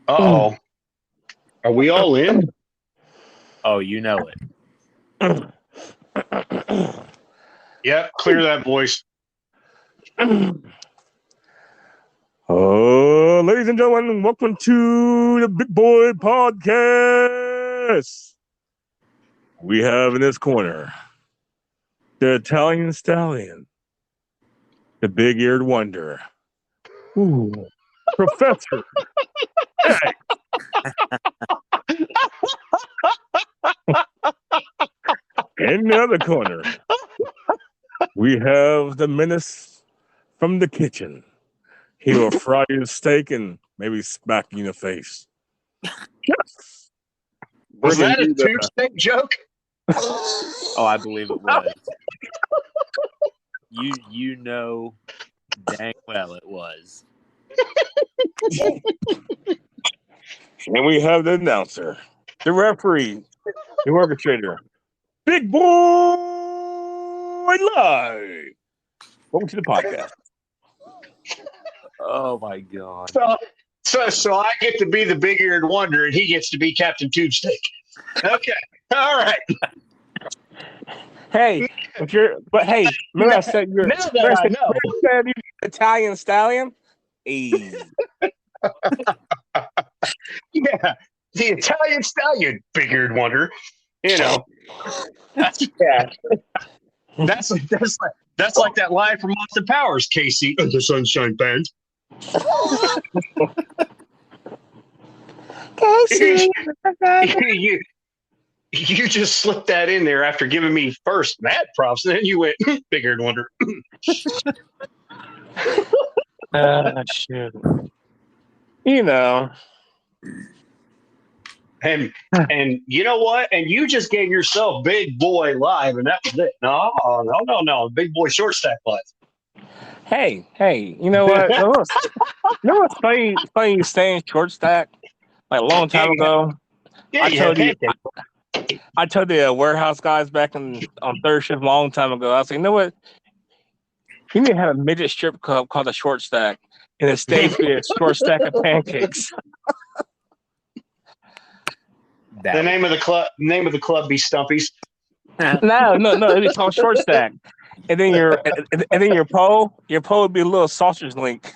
Uh-oh. Are we all in? Oh, you know it. Yep, clear that voice. Ladies and gentlemen, welcome to the Big Boy Podcast. We have in this corner the Italian Stallion, the Big-Eared Wonder, Professor. Hey. In the other corner, we have the menace from the kitchen. He will fry your steak and maybe smack you in the face. Yes. Was that a tube joke? Oh, I believe it was. You know dang well it was. And we have the announcer, the referee, the orchestrator, Big Boy Live. Welcome to the podcast. Oh my God. So I get to be the big-eared wonder, and he gets to be Captain Tubesteak. Okay, all right. Hey, remember I said you're now that I know. Italian Stallion? Hey. Yeah, the Italian Stallion, big-eared wonder. You know, that's like that line from Austin Powers, Casey and the Sunshine Band. Casey, you just slipped that in there after giving me first mad props, and then you went big-eared wonder. Shit. You know. And you know what? And you just gave yourself Big Boy Live, and that was it. No. Big Boy Short Stack Live. Hey, you know what? You know what's funny you saying short stack? Like a long time ago. Yeah, I told the warehouse guys back on third shift a long time ago. I was like, you know what? You need to have a midget strip club called the Short Stack, and it stays be a short stack of pancakes. The name of the club be Stumpies. No, it'd be called Short Stack. And then your pole would be a little sausage link.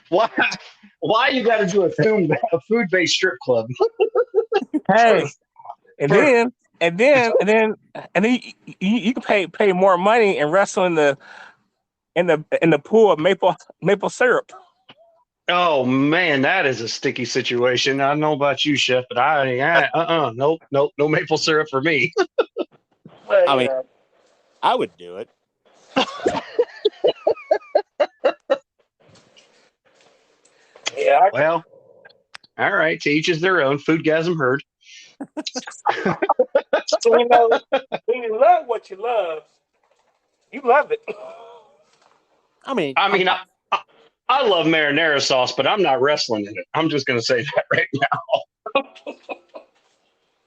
Why you got to do a food-based strip club? Hey, and then you can pay more money and wrestle in the pool of maple syrup. Oh man, that is a sticky situation. I don't know about you, Chef, but nope, no maple syrup for me. I mean, I would do it. Yeah. Well, all right. To each is their own. Foodgasm heard. So when you love what you love, you love it. I mean, I love marinara sauce, but I'm not wrestling in it. I'm just going to say that right now.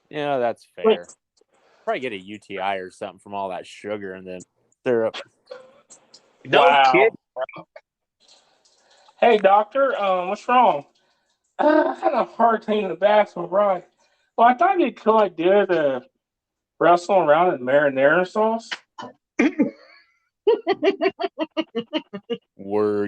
Yeah, that's fair. Probably get a UTI or something from all that sugar and then syrup. No kid. Hey, doctor, what's wrong? I had a hard time in the bathroom, right? Well, I thought it'd be a cool idea to wrestle around in marinara sauce. Were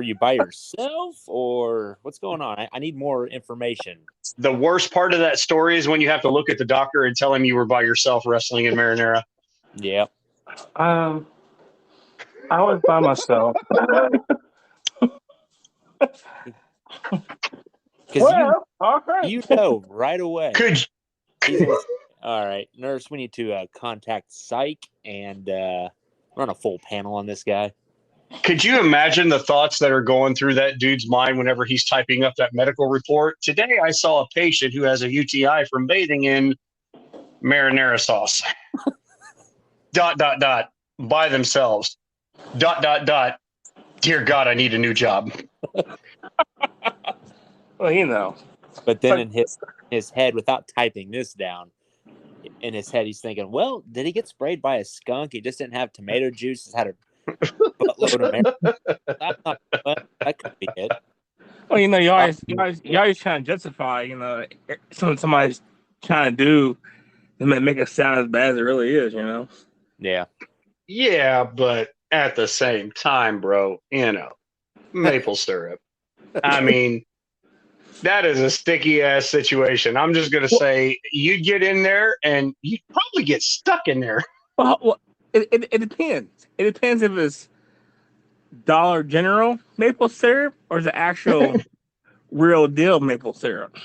you by yourself, or what's going on? I need more information. The worst part of that story is when you have to look at the doctor and tell him you were by yourself wrestling in marinara. Yep. I was by myself. Well, all right. You know right away. Could all right, nurse, we need to contact psych and run a full panel on this guy. Could you imagine the thoughts that are going through that dude's mind whenever he's typing up that medical report? Today I saw a patient who has a UTI from bathing in marinara sauce. ... By themselves. ... Dear God, I need a new job. Well, you know. But then in his head, without typing this down, in his head, he's thinking, well, did he get sprayed by a skunk? He just didn't have tomato juice. He's had a buttload of That could be it. Well, you always trying to justify, something somebody's trying to do and make it sound as bad as it really is, Yeah. Yeah, but at the same time, bro, maple syrup. I mean, that is a sticky ass situation. I'm just gonna say you get in there and you probably get stuck in there. Well, it depends. It depends if it's Dollar General maple syrup or the actual real deal maple syrup.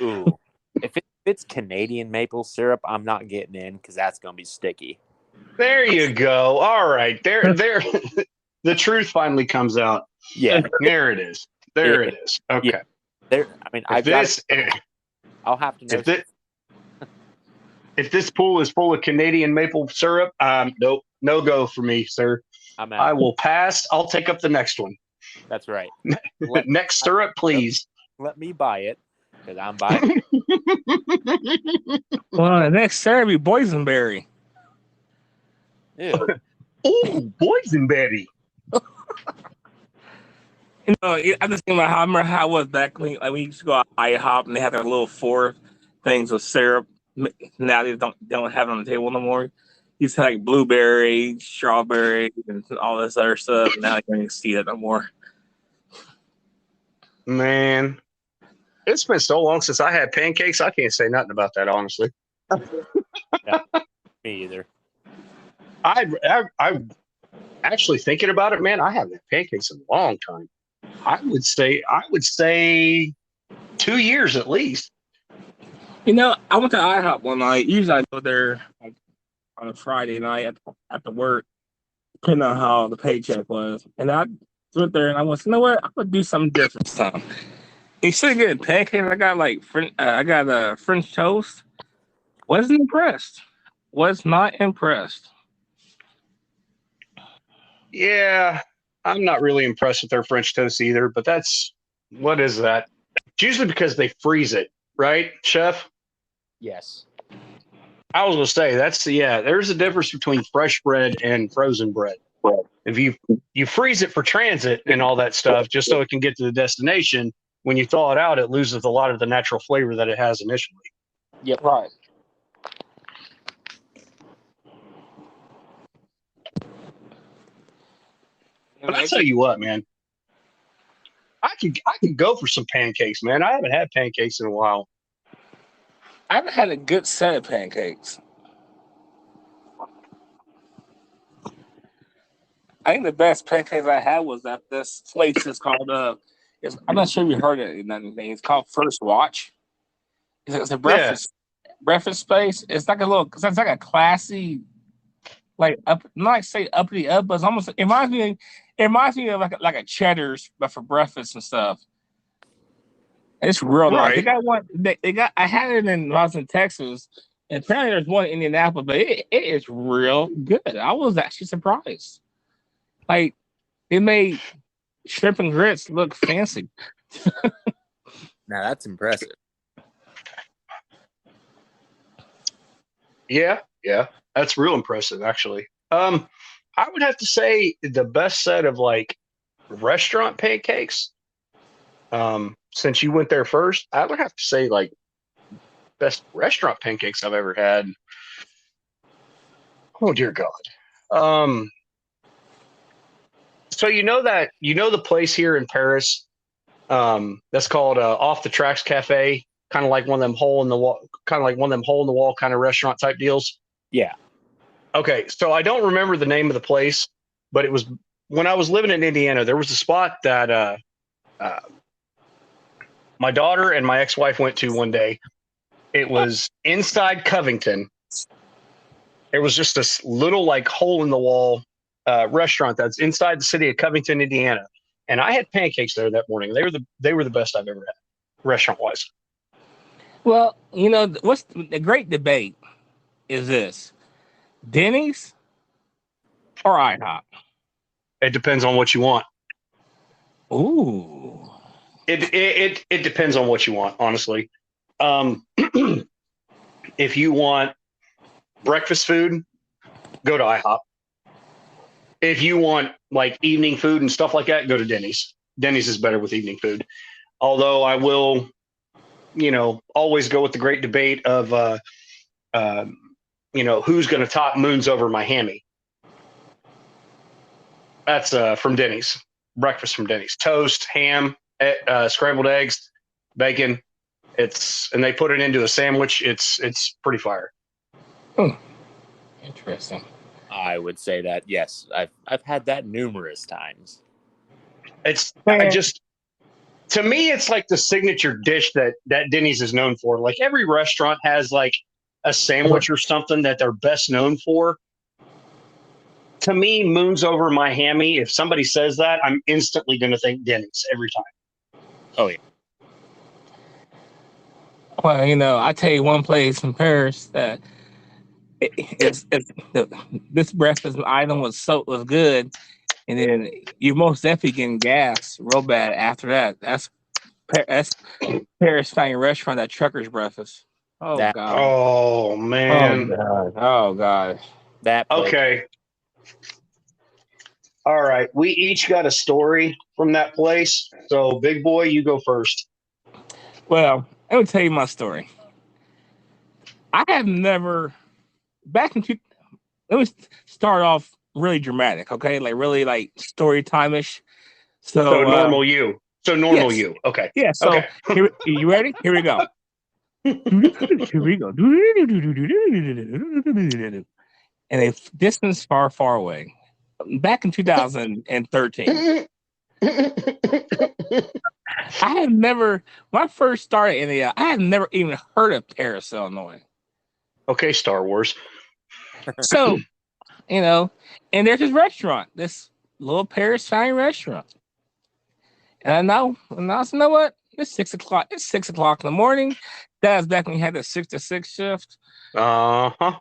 Ooh. If it's Canadian maple syrup, I'm not getting in because that's gonna be sticky. There you go. All right, there. The truth finally comes out. Yeah. There it is. There it is. Okay. Yeah. There. I mean, I'll have to know. If this pool is full of Canadian maple syrup, nope, no go for me, sir. I will pass. I'll take up the next one. That's right. Next syrup, please. Let me buy it because I'm buying it. Well, the next syrup be boysenberry. Ew. Ooh, boysenberry. I just think about how I remember how it was back when we used to go to IHOP and they had their little 4 things of syrup. Now they don't have it on the table no more. Used to have like blueberry, strawberry, and all this other stuff. Now I can't even see that no more. Man, it's been so long since I had pancakes. I can't say nothing about that, honestly. Yeah, me either. I actually thinking about it, man. I haven't had pancakes in a long time. I would say 2 years at least. I went to IHOP one night. Usually I go there on a Friday night after work, depending on how the paycheck was. And I went there and I went, you know what? I'm gonna do something different this time. Instead of getting pancakes, I got French toast. Wasn't impressed. Was not impressed. Yeah, I'm not really impressed with their French toast either. But what is that? It's usually because they freeze it, right, Chef? Yes. I was gonna say there's a difference between fresh bread and frozen bread. If you freeze it for transit and all that stuff, just so it can get to the destination, when you thaw it out, it loses a lot of the natural flavor that it has initially. Yep, right. But I tell you what, man, I can go for some pancakes, man. I haven't had pancakes in a while. I haven't had a good set of pancakes. I think the best pancakes I had was at this place. It's called I'm not sure if you heard it. It's called First Watch. It's a breakfast space. It's like a classy, like not say uppity up, but it's almost it reminds me of like a Cheddar's, but for breakfast and stuff. It's real nice. They got one. I had it when I was in Texas, and apparently there's one in Indianapolis, but it is real good. I was actually surprised. Like they made shrimp and grits look fancy. Now that's impressive. Yeah, that's real impressive, actually. I would have to say the best set of like restaurant pancakes. Since you went there first, I would have to say like best restaurant pancakes I've ever had. Oh dear God. So the place here in Paris, that's called Off the Tracks Cafe, kind of like one of them hole in the wall kind of restaurant type deals. Yeah. Okay, so I don't remember the name of the place, but it was when I was living in Indiana. There was a spot that my daughter and my ex-wife went to one day. It was inside Covington. It was just this little like hole in the wall restaurant that's inside the city of Covington, Indiana. And I had pancakes there that morning. They were the best I've ever had, restaurant wise. Well, what's the great debate is this: Denny's or IHOP? It depends on what you want. Ooh. It depends on what you want, honestly. If you want breakfast food, go to IHOP. If you want like evening food and stuff like that, go to Denny's. Denny's is better with evening food. Although I will, always go with the great debate of, who's going to top Moons over my hammy. That's from Denny's. Breakfast from Denny's. Toast, ham, scrambled eggs, bacon. And they put it into a sandwich. It's pretty fire. Interesting. I would say that yes, I've had that numerous times. To me, it's like the signature dish that Denny's is known for. Like every restaurant has like a sandwich or something that they're best known for. To me, Moon's over my hammy. If somebody says that, I'm instantly going to think Denny's every time. Oh yeah. Well, I tell you one place in Paris that this breakfast item was good, and then you most definitely getting gas real bad after that. That's Paris Italian restaurant, that Trucker's breakfast. Oh God! Oh man! Oh god! That place. Okay. All right, we each got a story from that place. So, big boy, you go first. Well, let me tell you my story. I have never let me start off really dramatic, okay? Like really like story time-ish. So normal you. So normal yes. you. Okay. Yeah, so okay. You ready? Here we go. Here we go. And a distance far, far away. Back in 2013. I had never, when I first started in I had never even heard of Paris, Illinois. Okay, Star Wars. So, and there's this restaurant, this little Paris Italian restaurant. And I said, you know what? It's 6 o'clock. It's 6 o'clock in the morning. That was back when you had the 6 to 6 shift. Uh-huh.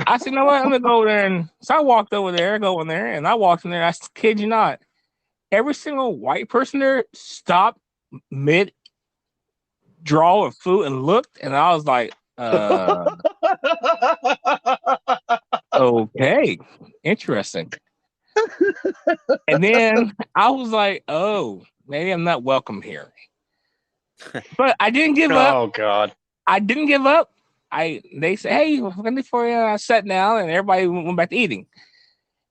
I said, you know what? I'm gonna go there. And so I walked over there, and I walked in there. I kid you not. Every single white person there stopped mid draw of food and looked, and I was like, okay, interesting. And then I was like, oh, maybe I'm not welcome here. But I didn't give up. Oh God. I didn't give up. They said, hey, we're ready for you. I sat down and everybody went back to eating.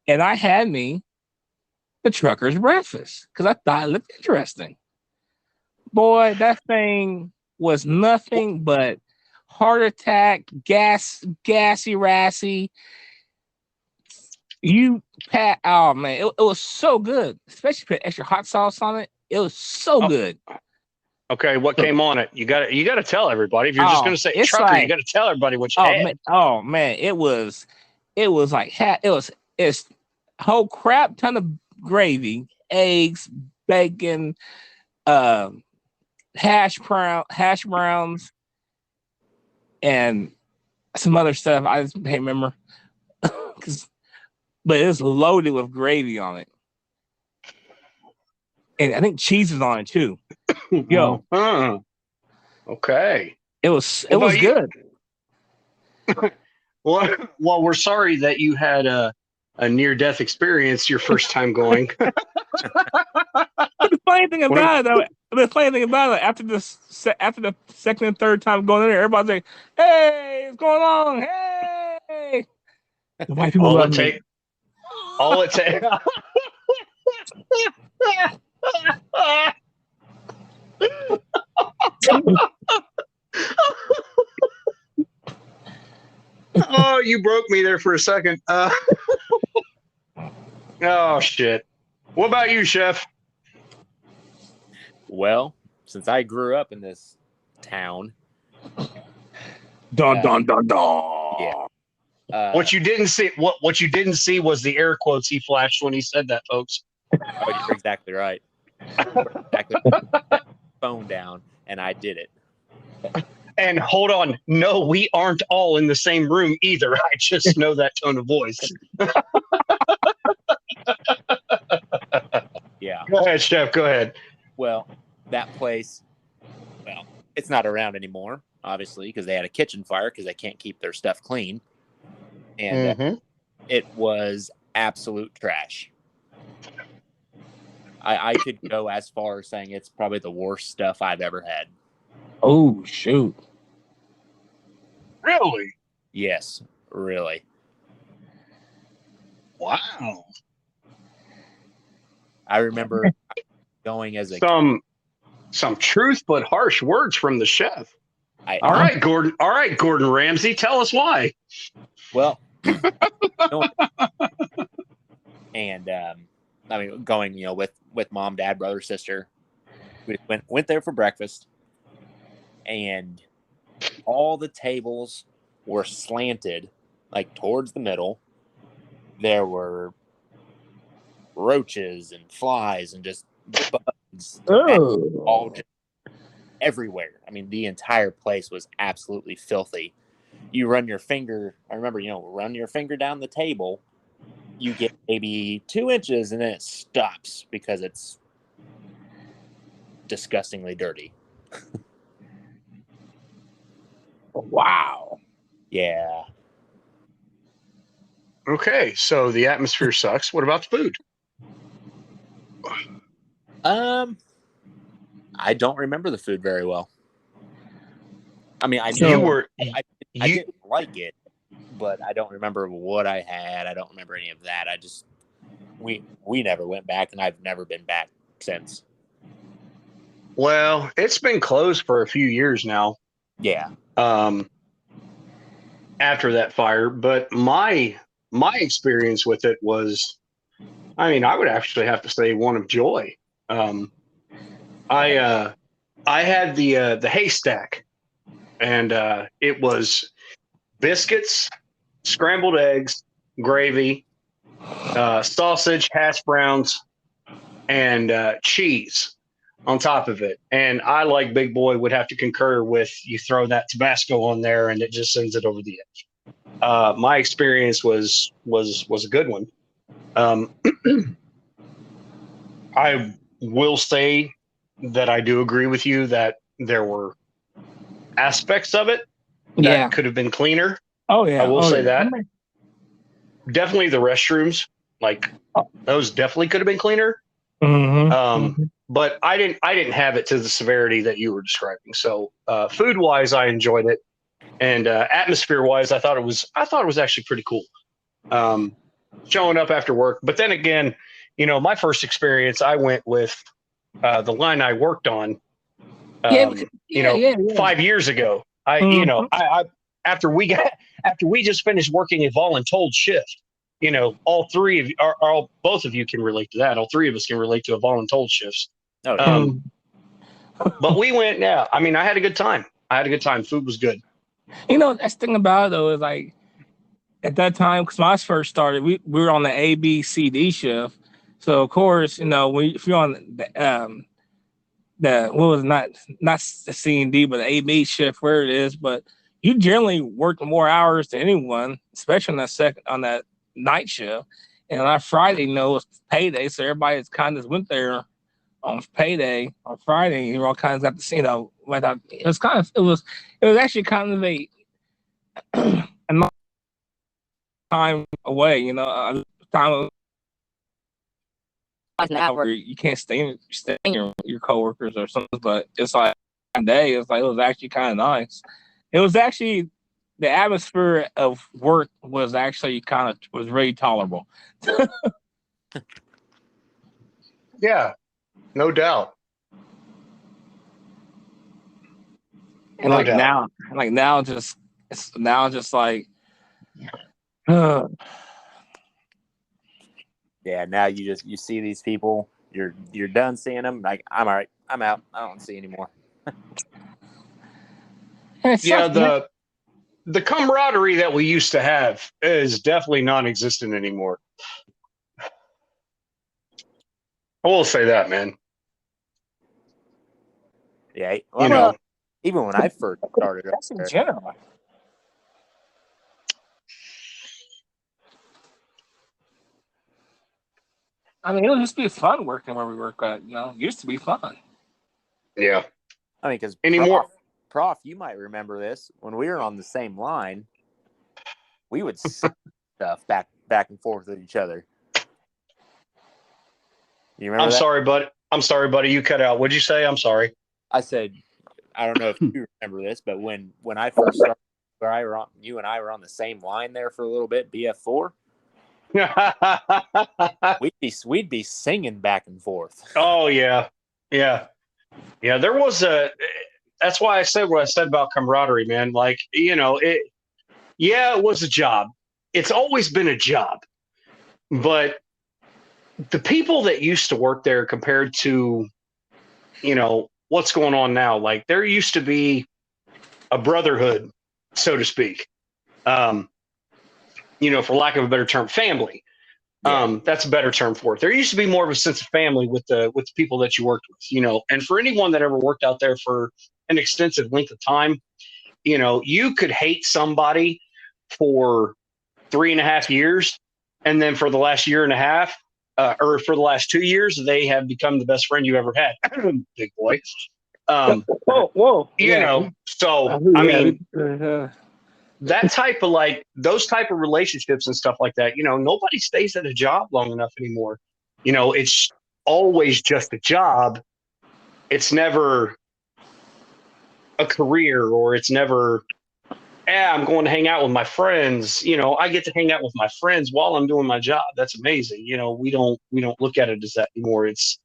And I had me the Trucker's breakfast because I thought it looked interesting. Boy, that thing was nothing but heart attack, gassy, rassy. Oh man, it was so good, especially put extra hot sauce on it. It was so good. Okay, what came on it? You got to tell everybody. If you're just going to say Trucker, like, you got to tell everybody what you had. Man, it was like it's a whole crap ton of gravy, eggs, bacon, hash browns, and some other stuff. I just can't remember, but it's loaded with gravy on it, and I think cheese is on it too. Yo, okay. It was good. Well, we're sorry that you had a near-death experience your first time going. The funny thing about it, after the second and third time going in there, everybody's like, "Hey, what's going on? Hey!" The white people love me. All it takes. Oh, you broke me there for a second. Oh shit. What about you, Chef? Well, since I grew up in this town, Dun. Yeah. What you didn't see was the air quotes he flashed when he said that, folks. Oh, you're exactly right. Phone down, and I did it. And hold on, no, we aren't all in the same room either. I just know that tone of voice. Yeah. Go ahead, Chef. Go ahead. Well, that place, it's not around anymore, obviously, because they had a kitchen fire because they can't keep their stuff clean. And it was absolute trash. I could go as far as saying it's probably the worst stuff I've ever had. Oh shoot! Really? Yes, really. Wow. I remember going as a Some truth but harsh words from the chef. I, All right, Gordon. All right, Gordon Ramsay. Tell us why. well, and I mean, going with mom, dad, brother, sister, we went there for breakfast, and all the tables were slanted like towards the middle. There were roaches and flies and just bugs all just everywhere. I mean, the entire place was absolutely filthy. You run your finger, I remember, run your finger down the table, you get maybe 2 inches and then it stops because it's disgustingly dirty. Wow. Yeah. Okay, so the atmosphere sucks. What about the food? I don't remember the food very well. I mean, I You knew were I you didn't like it, but I don't remember what I had. I don't remember any of that. We never went back, and I've never been back since. well, it's been closed for a few years now. Yeah. After that fire, but my experience with it was, I mean, I would actually have to say one of joy. I had the haystack, and it was biscuits, scrambled eggs, gravy, sausage, hash browns, and cheese on top of it. And I, like Big Boy, would have to concur with you throw that Tabasco on there, and it just sends it over the edge. My experience was a good one. I will say that I do agree with you that there were aspects of it that could have been cleaner. Oh yeah. I will say yeah. that. Definitely the restrooms, like those definitely could have been cleaner. But I didn't have it to the severity that you were describing. So food wise, I enjoyed it, and atmosphere wise, I thought it was actually pretty cool. Showing up after work, but then again, my first experience, I went with the line I worked on. 5 years ago. I after we just finished working a voluntold shift. All three of you, or both of you can relate to that. All three of us can relate to a voluntold shifts. Oh, yeah. But we went. Yeah, I mean, I had a good time. Food was good. That's the thing about it though is like at that time, because when I first started, we were on the A, B, C, D shift. So of course, if you're on the what was not the C and D, but the A, B shift, where it is, but you generally work more hours than anyone, especially on that night shift. And on Friday, it's payday, so everybody kind of went there on payday on Friday. You all kinds got to see, it was actually kind of a time away, time now where you can't stay your coworkers or something, but it's like one day, it was actually kind of nice. It was actually the atmosphere of work was actually was really tolerable. Yeah, no doubt. And now, just like, yeah. Now you see these people. You're done seeing them. Like, I'm all right. I'm out. I don't see anymore. Yeah, the camaraderie that we used to have is definitely non-existent anymore. I will say that, man. Yeah, well, even when I first started, that's in general. I mean, it would just be fun working where we work at. It used to be fun. Yeah. I mean, because Prof, you might remember this when we were on the same line. We would stuff back back and forth with each other. You remember I'm that? sorry, buddy. You cut out. What'd you say? I'm sorry. I said, I don't know if you remember this, but when I first started, you and I were on the same line there for a little bit, BF4. We'd be singing back and forth. Oh yeah. There was that's why I said what I said about camaraderie, man. Like, it was a job. It's always been a job, but the people that used to work there compared to, what's going on now, like there used to be a brotherhood, so to speak. For lack of a better term, family. That's a better term for it. There used to be more of a sense of family with the people that you worked with, and for anyone that ever worked out there for an extensive length of time, you could hate somebody for 3.5 years, and then for the last year and a half, or for the last 2 years, they have become the best friend you ever had. Big boy. Whoa. So I mean, that type of those type of relationships and stuff like that, nobody stays at a job long enough anymore. It's always just a job. It's never a career, or it's never, I'm going to hang out with my friends. I get to hang out with my friends while I'm doing my job. That's amazing. We don't look at it as that anymore. It's,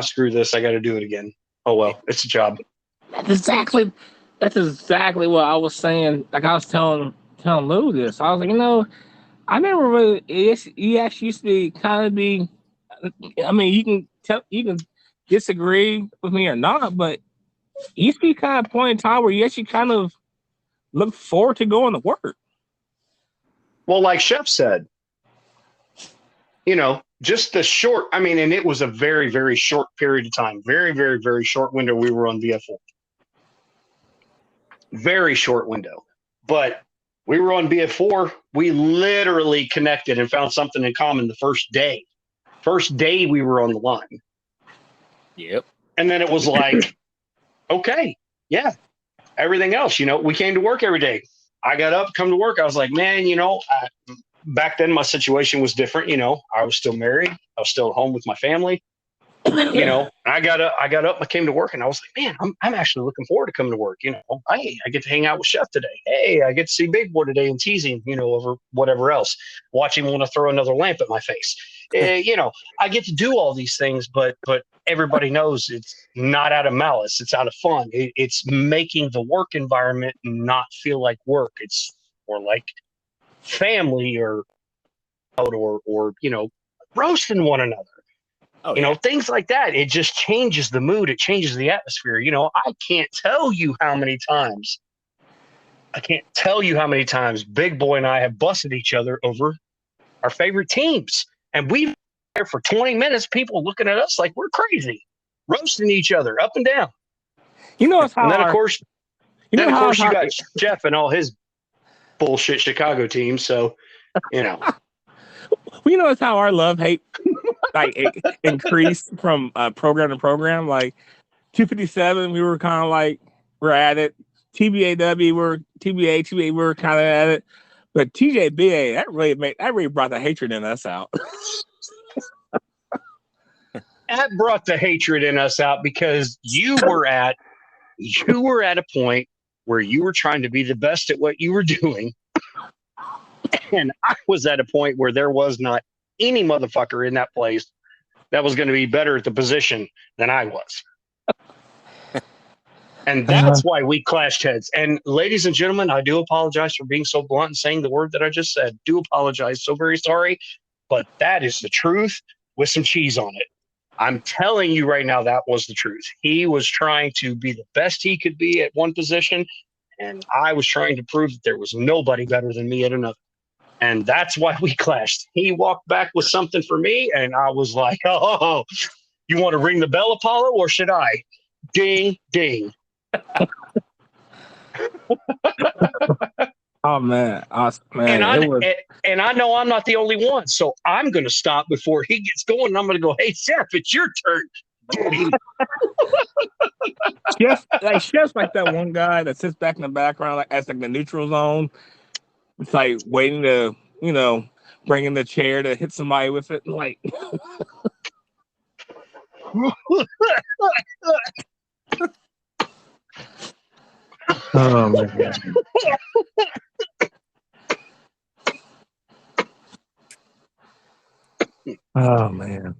screw this. I got to do it again. Oh, well, it's a job. That's exactly what I was saying. Like I was telling Lou this. I was like, I never really. ES used to be kind of be. I mean, you can disagree with me or not, but it used to be kind of point in time where you actually kind of look forward to going to work. Well, like Chef said, just the short. I mean, and it was a very, very short period of time. Very, very, very short window we were on BF4. Very short window, but we were on BF4. We literally connected and found something in common the first day. First day we were on the line. Yep. And then it was like, okay, yeah. Everything else, we came to work every day. I got up, come to work. I was like, man, back then my situation was different. I was still married. I was still at home with my family. I got up, I came to work, and I was like, man, I'm actually looking forward to coming to work. I get to hang out with Chef today. Hey, I get to see Big Boy today and tease him, over whatever else. Watch him want to throw another lamp at my face. I get to do all these things, but everybody knows it's not out of malice. It's out of fun. It's making the work environment not feel like work. It's more like family or roasting one another. Oh, things like that. It just changes the mood. It changes the atmosphere. I can't tell you how many times Big Boy and I have busted each other over our favorite teams. And we've been there for 20 minutes, people looking at us like we're crazy, roasting each other up and down. It's how. And then, of course, you got Jeff and all his bullshit Chicago team. So, It's how our love-hate it increased from program to program. Like 257, we were kind of like we're at it. TBAW, we were kind of at it. But TJBA, that really brought the hatred in us out. That brought the hatred in us out because you were at a point where you were trying to be the best at what you were doing. And I was at a point where there was not any motherfucker in that place that was going to be better at the position than I was. And that's why we clashed heads. And ladies and gentlemen, I do apologize for being so blunt and saying the word that I just said. Do apologize. So very sorry. But that is the truth with some cheese on it. I'm telling you right now, that was the truth. He was trying to be the best he could be at one position. And I was trying to prove that there was nobody better than me at another. And that's why we clashed. He walked back with something for me. And I was like, oh, you want to ring the bell, Apollo, or should I? Ding, ding. Oh man, awesome, man. And I know I'm not the only one, so I'm going to stop before he gets going. And I'm going to go, hey, Chef, it's your turn. Chef's like that one guy that sits back in the background, like as like the neutral zone. It's like waiting to, bringing the chair to hit somebody with it. Like, oh my god. Oh man.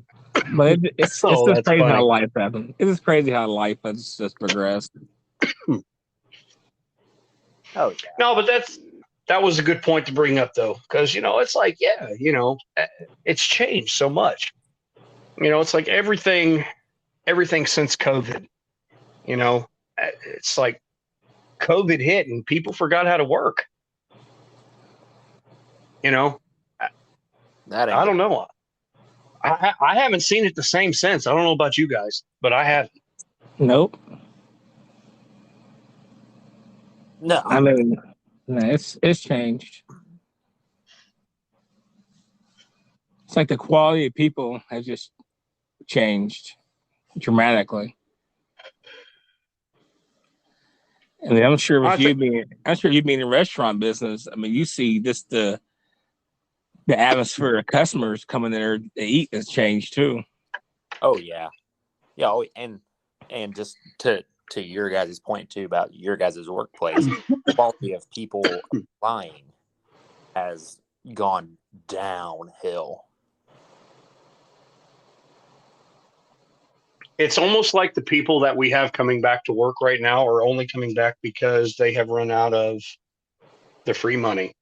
But it's Oh, just that's crazy how funny. life happened. It is crazy how life has just progressed. Oh yeah. No, but that was a good point to bring up though, because it's like, yeah, it's changed so much. It's like everything since COVID. It's like COVID hit and people forgot how to work. That I ain't don't know. I haven't seen it the same since. I don't know about you guys, but I have. Nope. no. I mean, no, it's changed. It's like the quality of people has just changed dramatically. And I'm sure I think you being in the restaurant business, I mean, you see just the atmosphere of customers coming there to eat has changed too. Oh yeah. Yeah. Oh, and just to your guys' point too about your guys' workplace, the quality of people applying has gone downhill. it's almost like the people that we have coming back to work right now are only coming back because they have run out of the free money.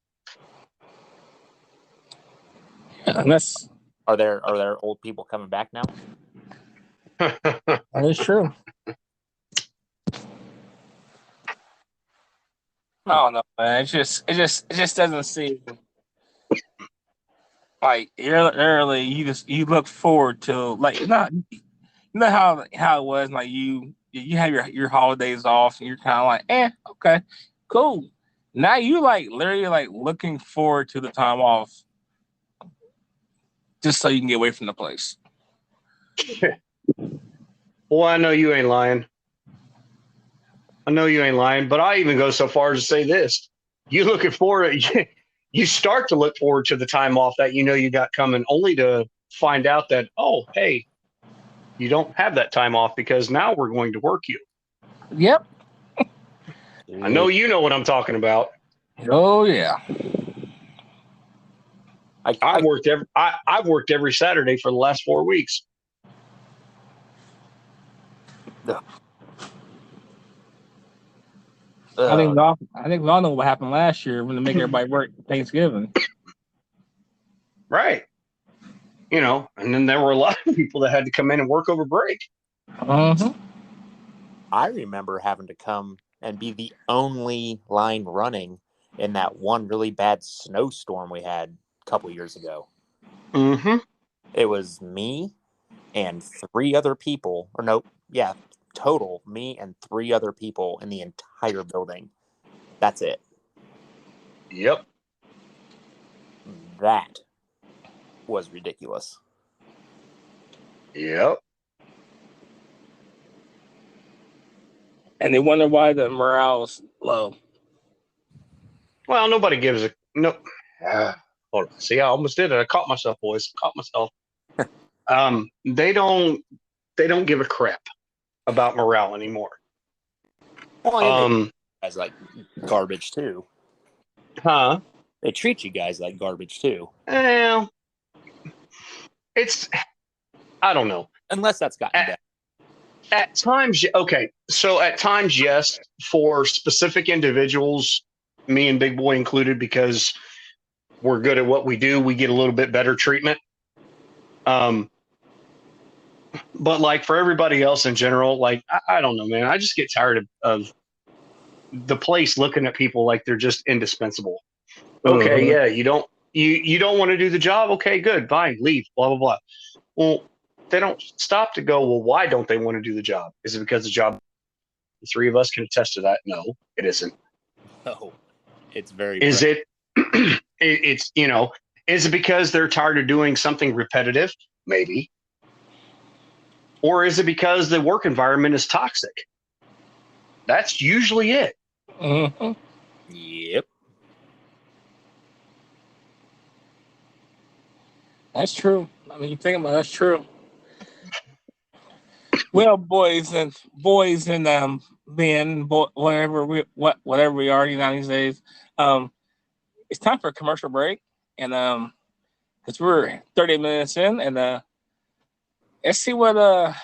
And that's Are there old people coming back now? that is true. I don't know, man. It just doesn't seem like early. You look forward to like not how it was like you have your holidays off and you're kind of like okay, cool. Now you like literally like looking forward to the time off just so you can get away from the place. Well, I know you ain't lying. But I even go so far as to say this: you looking forward, you start to look forward to the time off that you got coming, only to find out that, oh, hey, you don't have that time off because now we're going to work you. Yep. I know you know what I'm talking about. Oh yeah. I've worked every Saturday for the last 4 weeks. I think we all know what happened last year when they make everybody work Thanksgiving. Right. And then there were a lot of people that had to come in and work over break. Uh-huh. I remember having to come and be the only line running in that one really bad snowstorm we had a couple years ago. Mm-hmm. It was me and 3 other people, or no, yeah, total, me and 3 other people in the entire building. That's it. Yep. That was ridiculous. Yep. And they wonder why the morale is low. Well, nobody gives a no. Hold on. See, I almost did it. I caught myself, boys. Caught myself. They don't give a crap about morale anymore. Well, they guys like garbage too. Huh? They treat you guys like garbage too. Well, I don't know. Unless that's gotten better. At times, okay. So at times, yes, for specific individuals, me and Big Boy included, because we're good at what we do, we get a little bit better treatment. But like for everybody else in general, like I don't know, man. I just get tired of the place looking at people like they're just indispensable. Okay, yeah, you don't want to do the job. Okay, good, fine, leave. Blah blah blah. Well, they don't stop to go, well, why don't they want to do the job? Is it because the job? The 3 of us can attest to that. No, it isn't. No, it's very. Is it? It's Is it because they're tired of doing something repetitive? Maybe. Or is it because the work environment is toxic? That's usually it. Uh-huh. Yep. That's true. I mean, you think about it, that's true. Well, boys and men, whatever we are these days, it's time for a commercial break, and because we're 30 minutes in, and let's see what the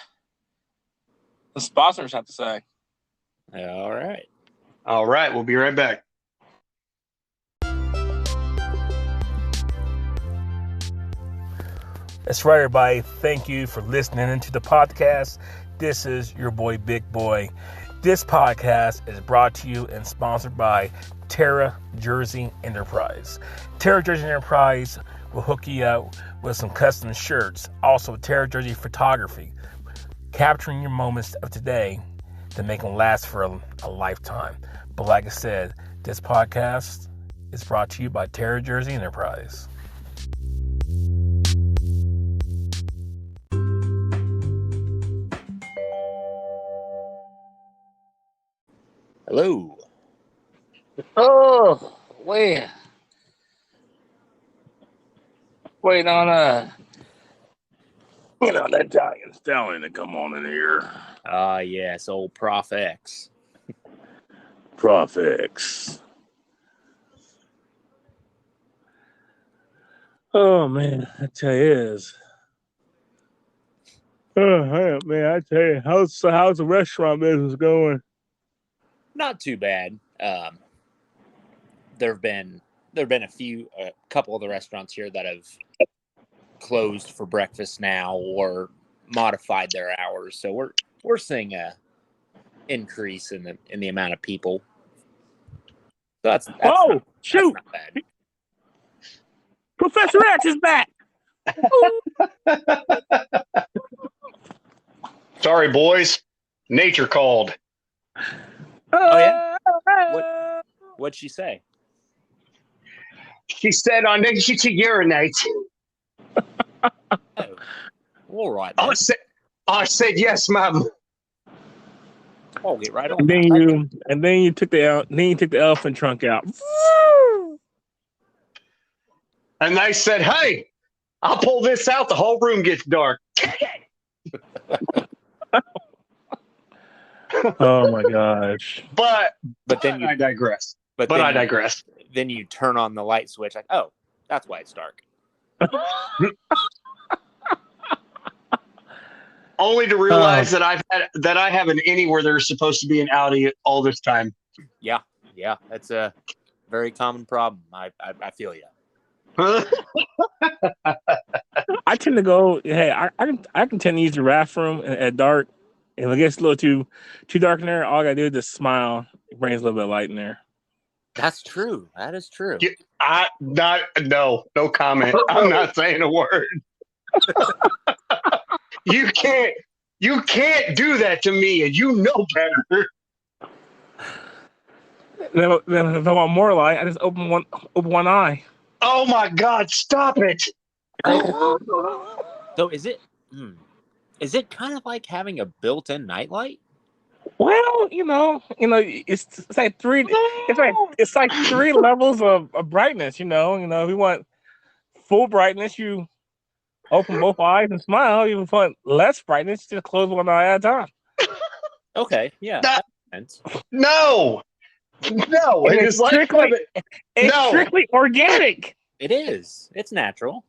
sponsors have to say. All right. All right, we'll be right back. That's right, everybody. Thank you for listening into the podcast. This is your boy, Big Boy. This podcast is brought to you and sponsored by Terra Jersey Enterprise. Terra Jersey Enterprise will hook you up with some custom shirts. Also, Terra Jersey Photography, capturing your moments of today to make them last for a lifetime. But like I said, this podcast is brought to you by Terra Jersey Enterprise. Hello. Oh, wait on that Italian stallion to come on in here. Yes, old Prof X. Prof X. Oh man, I tell you Oh man, I tell you, how's the restaurant business going? Not too bad. There've been a couple of the restaurants here that have closed for breakfast now or modified their hours. So we're seeing a increase in the amount of people. So that's shoot! That's not bad. Professor X is back. Sorry, boys. Nature called. Oh yeah. What'd she say? She said, "I need you to urinate." Oh, all right. I said yes, ma'am. I'll get right on. And then you took the elephant trunk out. And they said, "Hey, I'll pull this out. The whole room gets dark." Oh my gosh! But then I digress. But I digress. Then you turn on the light switch, like, oh, that's why it's dark. Only to realize that I have an innie where there's supposed to be an outie all this time. Yeah, that's a very common problem. I feel you. I tend to go. Hey, I can tend to use the bathroom at dark. If it gets a little too dark in there, all I gotta do is just smile. It brings a little bit of light in there. That's true. That is true. No comment. I'm not saying a word. You can't do that to me, and you know better. Then if I want more light, I just open one eye. Oh my God! Stop it. So is it kind of like having a built-in nightlight? Well, it's like three. It's like three levels of brightness. If you want full brightness, you open both eyes and smile. If you want less brightness, just close one eye at a time. Okay, yeah. No, it's strictly organic. It is. It's natural.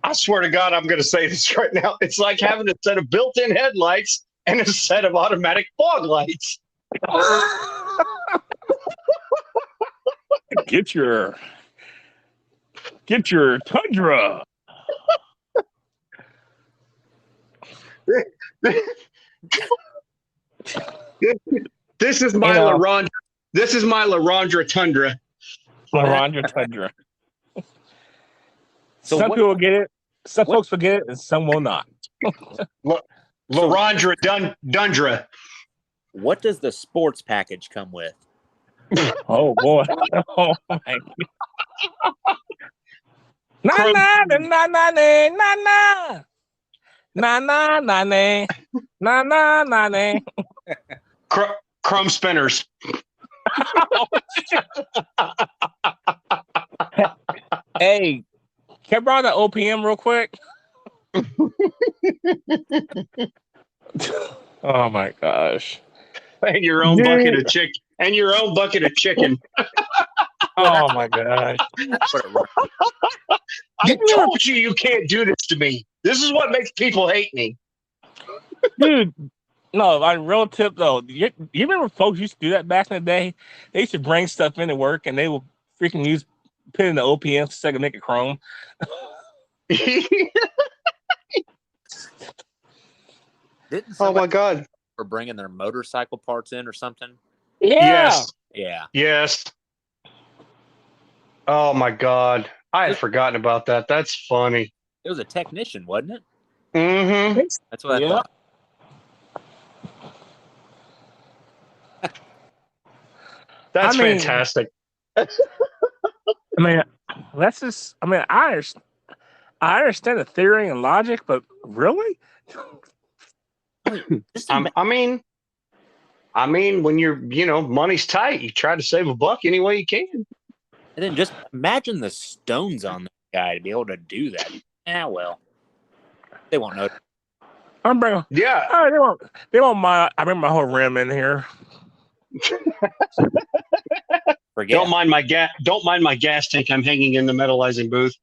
I swear to God, I'm going to say this right now. It's like having a set of built-in headlights and a set of automatic fog lights. Get your Tundra. This is my LaRondra. This is my LaRondra Tundra. LaRondra Tundra. So some people get it, some folks forget it, and some will not. LaRondra Dundra. What does the sports package come with? Oh boy! Oh my God. Na. Crumb spinners. Hey, Can I borrow the OPM real quick? Oh my gosh. And your own bucket of chicken. And your own bucket of chicken. Oh my gosh. I told you can't do this to me. This is what makes people hate me. Dude, no, on real tip though, you remember folks used to do that back in the day? They used to bring stuff into work and they will freaking put in the OPM so they can make it chrome. Oh my God. For bringing their motorcycle parts in or something? Yeah. Yes. Oh my God. I had forgotten about that. That's funny. It was a technician, wasn't it? Mm-hmm. That's what I thought. That's fantastic. I understand the theory and logic, but really? I mean, when you're, money's tight, you try to save a buck any way you can. And then just imagine the stones on the guy to be able to do that. Yeah, well, they won't know. Yeah. They won't mind. I bring my whole rim in here. Don't mind my gas tank. I'm hanging in the metallizing booth.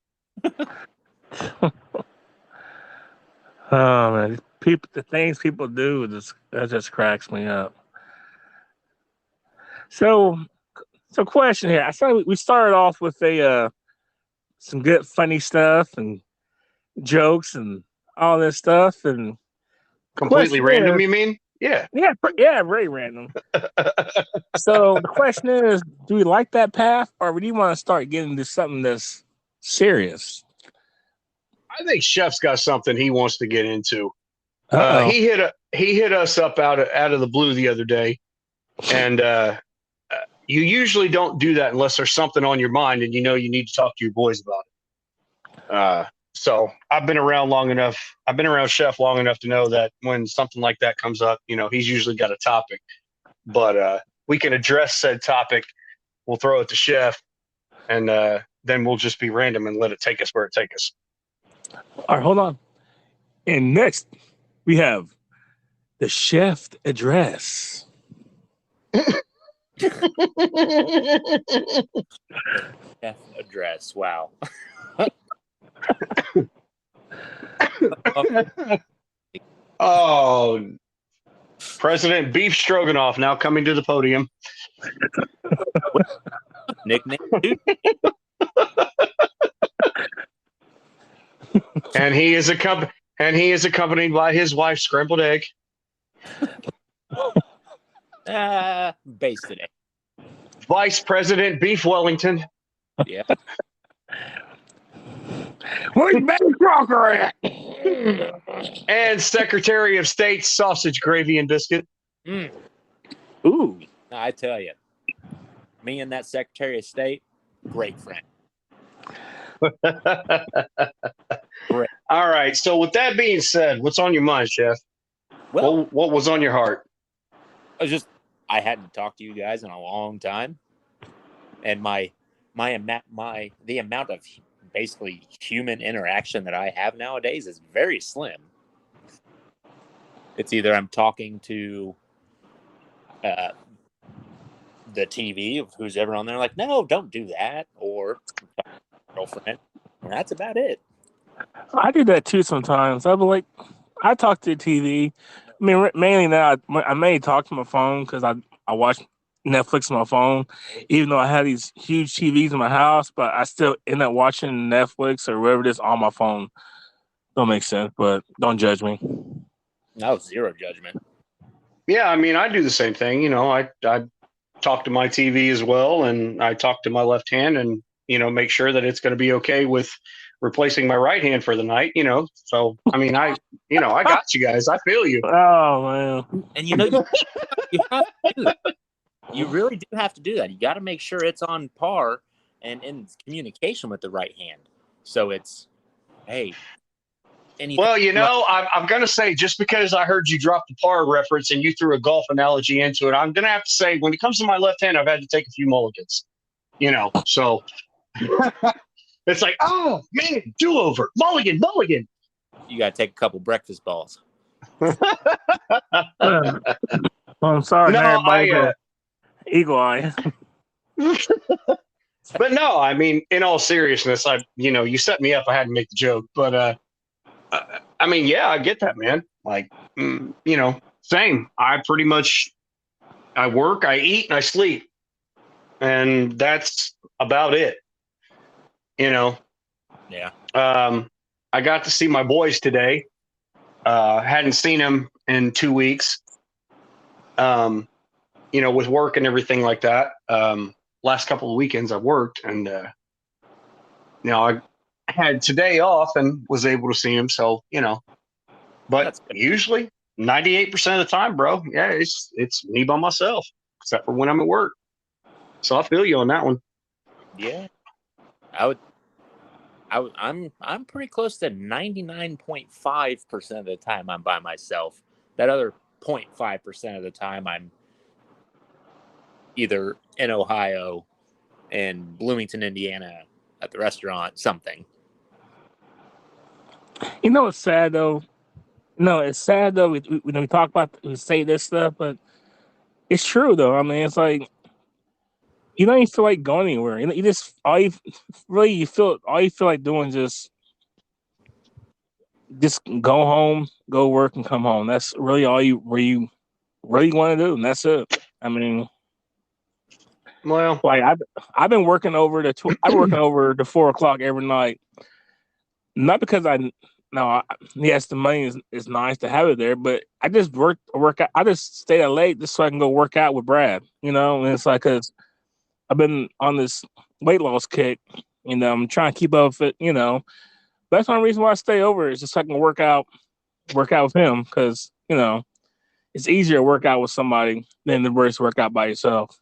Oh man, the things people do just cracks me up. So question here. I saw we started off with some good funny stuff and jokes and all this stuff and completely random. You mean? Yeah, very random. So the question is, do we like that path, or do you want to start getting into something that's serious? I think Chef's got something he wants to get into. He hit us up out of the blue the other day, and you usually don't do that unless there's something on your mind and you need to talk to your boys about it. So I've been around long enough. I've been around Chef long enough to know that when something like that comes up, he's usually got a topic. But we can address said topic. We'll throw it to Chef, and then we'll just be random and let it take us where it takes us. All right, hold on. And next, we have the Chef address. Chef address. Wow. Oh, President Beef Stroganoff now coming to the podium. Nickname. And he is accompanied by his wife, Scrambled Egg. Base today. Vice President Beef Wellington. Yeah. Where's Ben Crocker at? And Secretary of State Sausage Gravy and Biscuit. Ooh. I tell you, me and that Secretary of State, great friend. All right. So with that being said, what's on your mind, Chef? Well, what was on your heart? I hadn't talked to you guys in a long time, and the amount of basically human interaction that I have nowadays is very slim. It's either I'm talking to the TV of who's ever on there, like, no, don't do that, or girlfriend, and that's about it. I do that too sometimes. I'll be like, I talk to the TV. I mean, mainly now I may talk to my phone because I watch Netflix on my phone, even though I have these huge TVs in my house, but I still end up watching Netflix or whatever it is on my phone. Don't make sense, but don't judge me. No, zero judgment. Yeah, I mean, I do the same thing. I talk to my TV as well, and I talk to my left hand and, make sure that it's going to be okay with replacing my right hand for the night, So, I mean, I got you guys. I feel you. Oh, man. And you have to do that. You really do have to do that. You got to make sure it's on par and in communication with the right hand. So it's, hey. Well, I'm going to say, just because I heard you drop the par reference and you threw a golf analogy into it, I'm going to have to say, when it comes to my left hand, I've had to take a few mulligans, so. It's like, oh man, do over, mulligan, mulligan. You got to take a couple breakfast balls. Well, I'm sorry, No, now everybody I. got eagle eye. But no, I mean, in all seriousness, you set me up. I had to make the joke, but I mean, yeah, I get that, man. Like, same. I pretty much, I work, I eat, and I sleep, and that's about it. You know, Yeah. I got to see my boys today. Hadn't seen them in 2 weeks. With work and everything like that. Last couple of weekends I worked, and I had today off and was able to see him. So but usually 98% of the time, bro, yeah, it's me by myself, except for when I'm at work. So I feel you on that one. Yeah, I'm pretty close to 99.5% of the time I'm by myself. That other 0.5% of the time I'm either in Ohio, in Bloomington, Indiana, at the restaurant, something. You know what's sad though? No, it's sad though. We talk about, we say this stuff, but it's true though. I mean, it's like you don't even feel like going anywhere. You just you feel like doing just go home, go work, and come home. That's really all you really want to do, and that's it. I mean, Well, like I've been working over I'm working over to 4 o'clock every night. Not because yes, the money is nice to have it there, but I just work out. I just stay out late just so I can go work out with Brad. And it's like, because I've been on this weight loss kick, I'm trying to keep up with it. That's one reason why I stay over is just so I can work out with him, because it's easier to work out with somebody than to work out by yourself.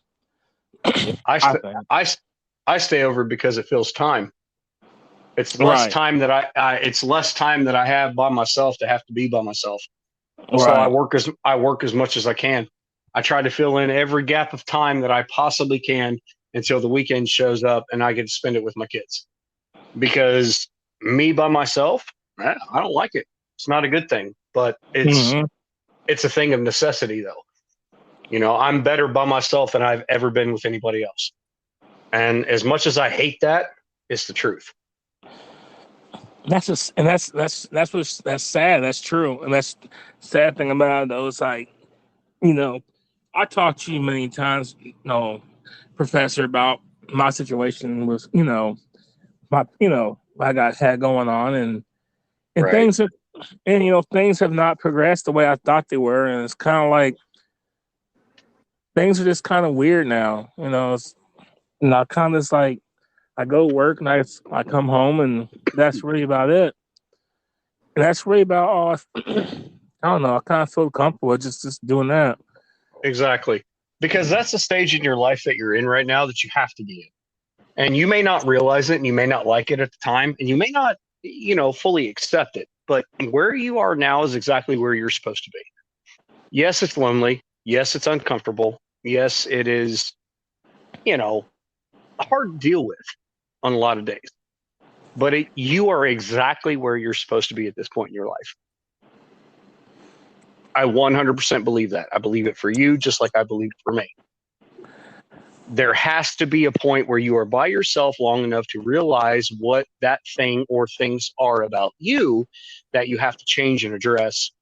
I stay over because it fills time. It's less time that it's less time that I have by myself to have to be by myself. Right. So I work as much as I can. I try to fill in every gap of time that I possibly can until the weekend shows up and I get to spend it with my kids. Because me by myself, I don't like it. It's not a good thing, but it's a thing of necessity though. I'm better by myself than I've ever been with anybody else. And as much as I hate that, it's the truth. That's sad. That's true. And that's the sad thing about it though. It's like, I talked to you many times, Professor, about my situation with, my, I had going on, and right. things have not progressed the way I thought they were. And it's kind of like, things are just kind of weird now, it's kind of like, I go to work and I come home, and that's really about it. And that's really about all. I don't know. I kind of feel comfortable just doing that. Exactly. Because that's the stage in your life that you're in right now that you have to be in. And you may not realize it, and you may not like it at the time, and you may not, fully accept it. But where you are now is exactly where you're supposed to be. Yes, it's lonely. Yes, it's uncomfortable. Yes, it is, hard to deal with on a lot of days. But you are exactly where you're supposed to be at this point in your life. I 100% believe that. I believe it for you, just like I believe it for me. There has to be a point where you are by yourself long enough to realize what that thing or things are about you that you have to change and address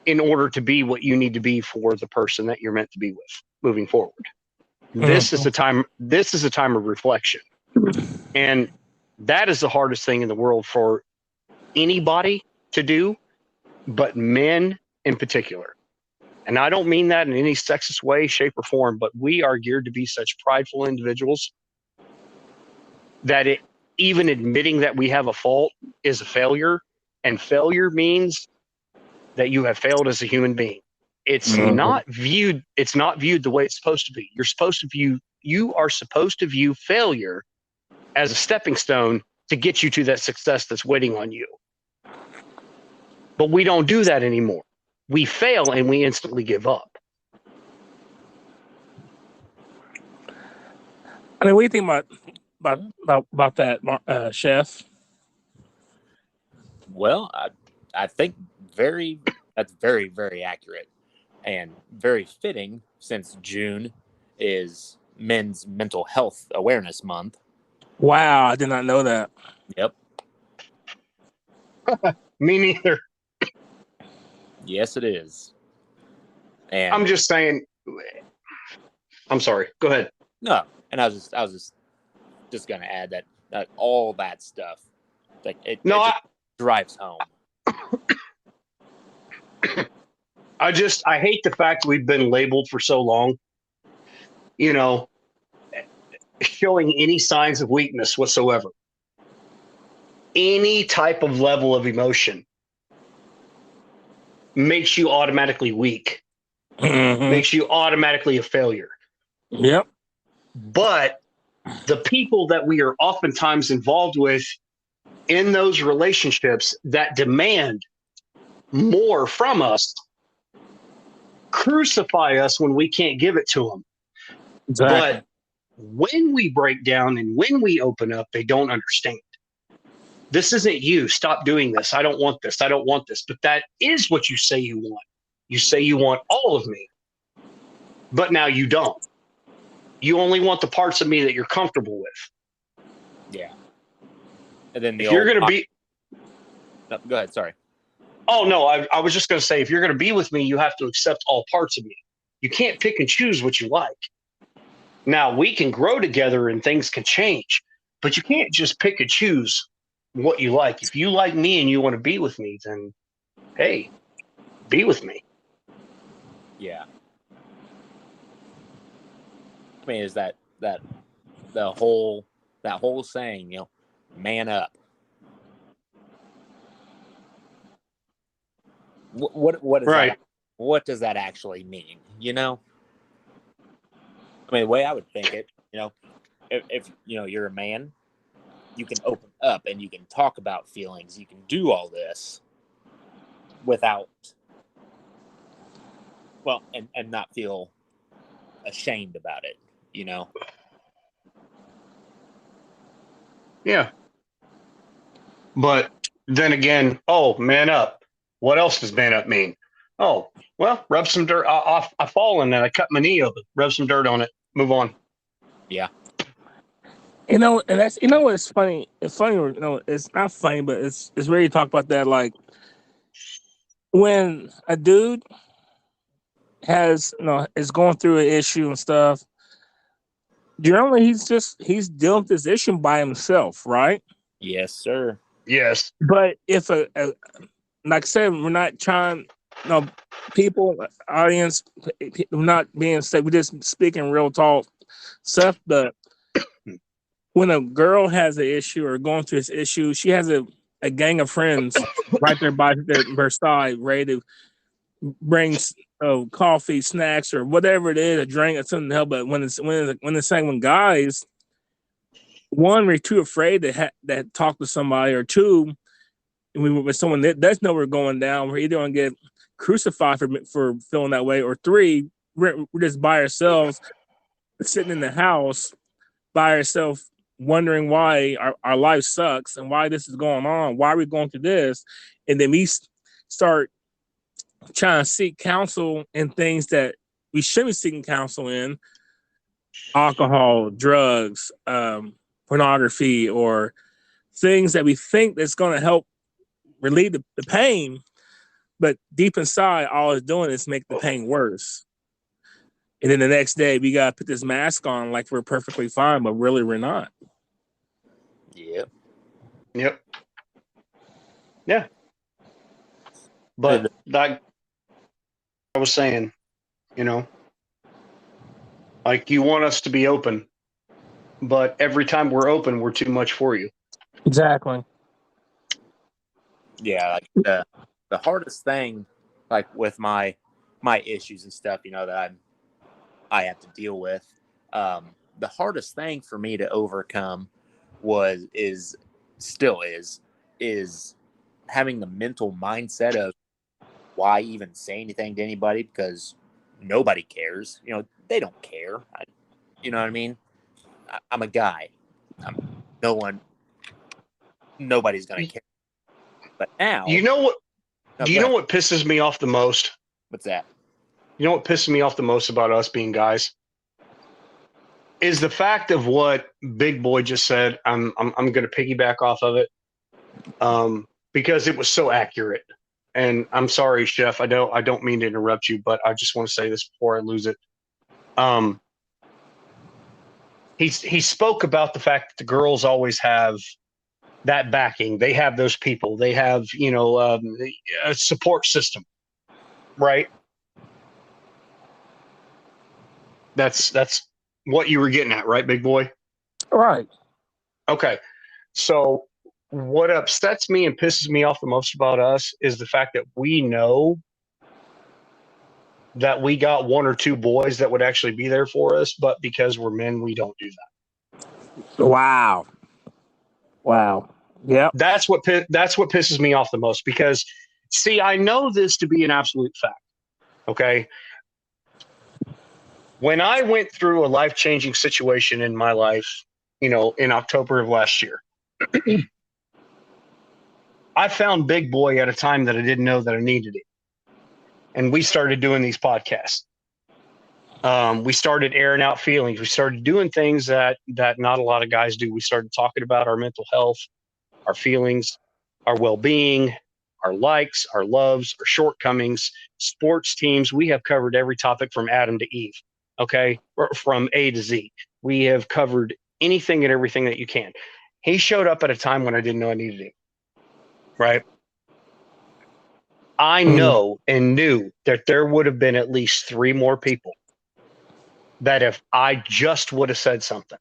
in order to be what you need to be for the person that you're meant to be with moving forward. This is a time of reflection. And that is the hardest thing in the world for anybody to do, but men in particular. And I don't mean that in any sexist way, shape, or form, but we are geared to be such prideful individuals that even admitting that we have a fault is a failure. And failure means that you have failed as a human being. It's not viewed the way it's supposed to be. You are supposed to view failure as a stepping stone to get you to that success that's waiting on you. But we don't do that anymore. We fail and we instantly give up. I mean, what do you think about about that, Chef? Well, I think that's very, very accurate and very fitting since June is Men's Mental Health Awareness Month. Wow, I did not know that. Yep. Me neither. Yes, it is. And I'm just saying. I'm sorry. Go ahead. no, and I was just gonna add that all that stuff, like it just drives home. I hate the fact we've been labeled for so long. You know, showing any signs of weakness whatsoever, any type of level of emotion makes you automatically weak, makes you automatically a failure. Yep. But the people that we are oftentimes involved with in those relationships that demand more from us crucify us when we can't give it to them. Exactly. But when we break down and when we open up, they don't understand. This isn't you. Stop doing this. I don't want this. I don't want this. But that is what you say you want. You say you want all of me, but now you don't. You only want the parts of me that you're comfortable with. Yeah. And then if you're going to be. No, go ahead. Sorry. Oh, no. I was just going to say, if you're going to be with me, you have to accept all parts of me. You can't pick and choose what you like. Now, we can grow together and things can change, but you can't just pick and choose what you like. If you like me and you want to be with me, then, hey, be with me. Yeah. I mean, is that whole saying, man up. What is right. that? What does that actually mean? I mean, the way I would think it, if you're a man, you can open up and you can talk about feelings. You can do all this without, and not feel ashamed about it, Yeah. But then again, man up. What else does man up mean? Oh, well, rub some dirt. I've fallen and I cut my knee open. Rub some dirt on it. Move on. Yeah. And that's what's funny. It's funny, it's not funny, but it's really talk about that. Like when a dude has is going through an issue and stuff, generally he's dealing with this issue by himself, right? Yes, sir. Yes. But if a like I said, we're not trying, people, audience, we're not being said. We're just speaking real talk stuff. But when a girl has an issue or going through this issue, she has a gang of friends right there by her side, ready to bring coffee, snacks, or whatever it is, a drink or something to help. But when it's saying when guys, one, we're too afraid to talk to somebody, or two, with someone that's know we're going down, we're either going to get crucified for feeling that way, or three, we're just by ourselves, sitting in the house by ourselves, wondering why our life sucks and why this is going on, why are we going through this, and then we start trying to seek counsel in things that we shouldn't be seeking counsel in: alcohol, drugs, pornography, or things that we think that's going to help relieve the pain, but deep inside, all it's doing is make the pain worse. And then the next day, we got to put this mask on like we're perfectly fine, but really we're not. Yep. Yeah. But like I was saying, like you want us to be open, but every time we're open, we're too much for you. Exactly. Yeah, like the hardest thing, like with my issues and stuff, that I have to deal with. The hardest thing for me to overcome is having the mental mindset of why even say anything to anybody, because nobody cares. They don't care. You know what I mean? I'm a guy. Nobody's gonna care. But now, You know what? No, do you go know ahead. what pisses me off the most? What's that? You know what pisses me off the most about us being guys is the fact of what Big Boy just said. I'm going to piggyback off of it, because it was so accurate. And I'm sorry, Chef. I don't mean to interrupt you, but I just want to say this before I lose it. He spoke about the fact that the girls always have that backing. They have those people. They have a support system, right? That's what you were getting at, right, Big Boy? Right. Okay. So what upsets me and pisses me off the most about us is the fact that we know that we got one or two boys that would actually be there for us, but because we're men, we don't do that. Wow. Yep. That's what pisses me off the most, because see, I know this to be an absolute fact. Okay. When I went through a life-changing situation in my life, in October of last year, I found Big Boy at a time that I didn't know that I needed it. And we started doing these podcasts. We started airing out feelings. We started doing things that not a lot of guys do. We started talking about our mental health, our feelings, our well-being, our likes, our loves, our shortcomings, sports teams. We have covered every topic from Adam to Eve, okay? Or from A to Z. We have covered anything and everything that you can. He showed up at a time when I didn't know I needed him, right? I know and knew that there would have been at least 3 more people that if I just would have said something,